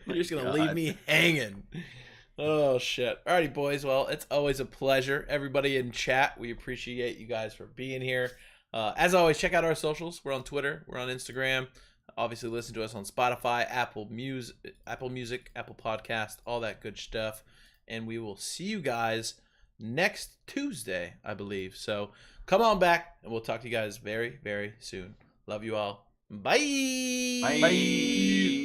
You're just going to leave me hanging. Oh, shit. Alrighty, boys. Well, it's always a pleasure. Everybody in chat, we appreciate you guys for being here. As always, check out our socials. We're on Twitter. We're on Instagram. Obviously, listen to us on Spotify, Apple Music, Apple Podcast, all that good stuff. And we will see you guys next Tuesday, I believe. So come on back, and we'll talk to you guys very, very soon. Love you all. Bye. Bye.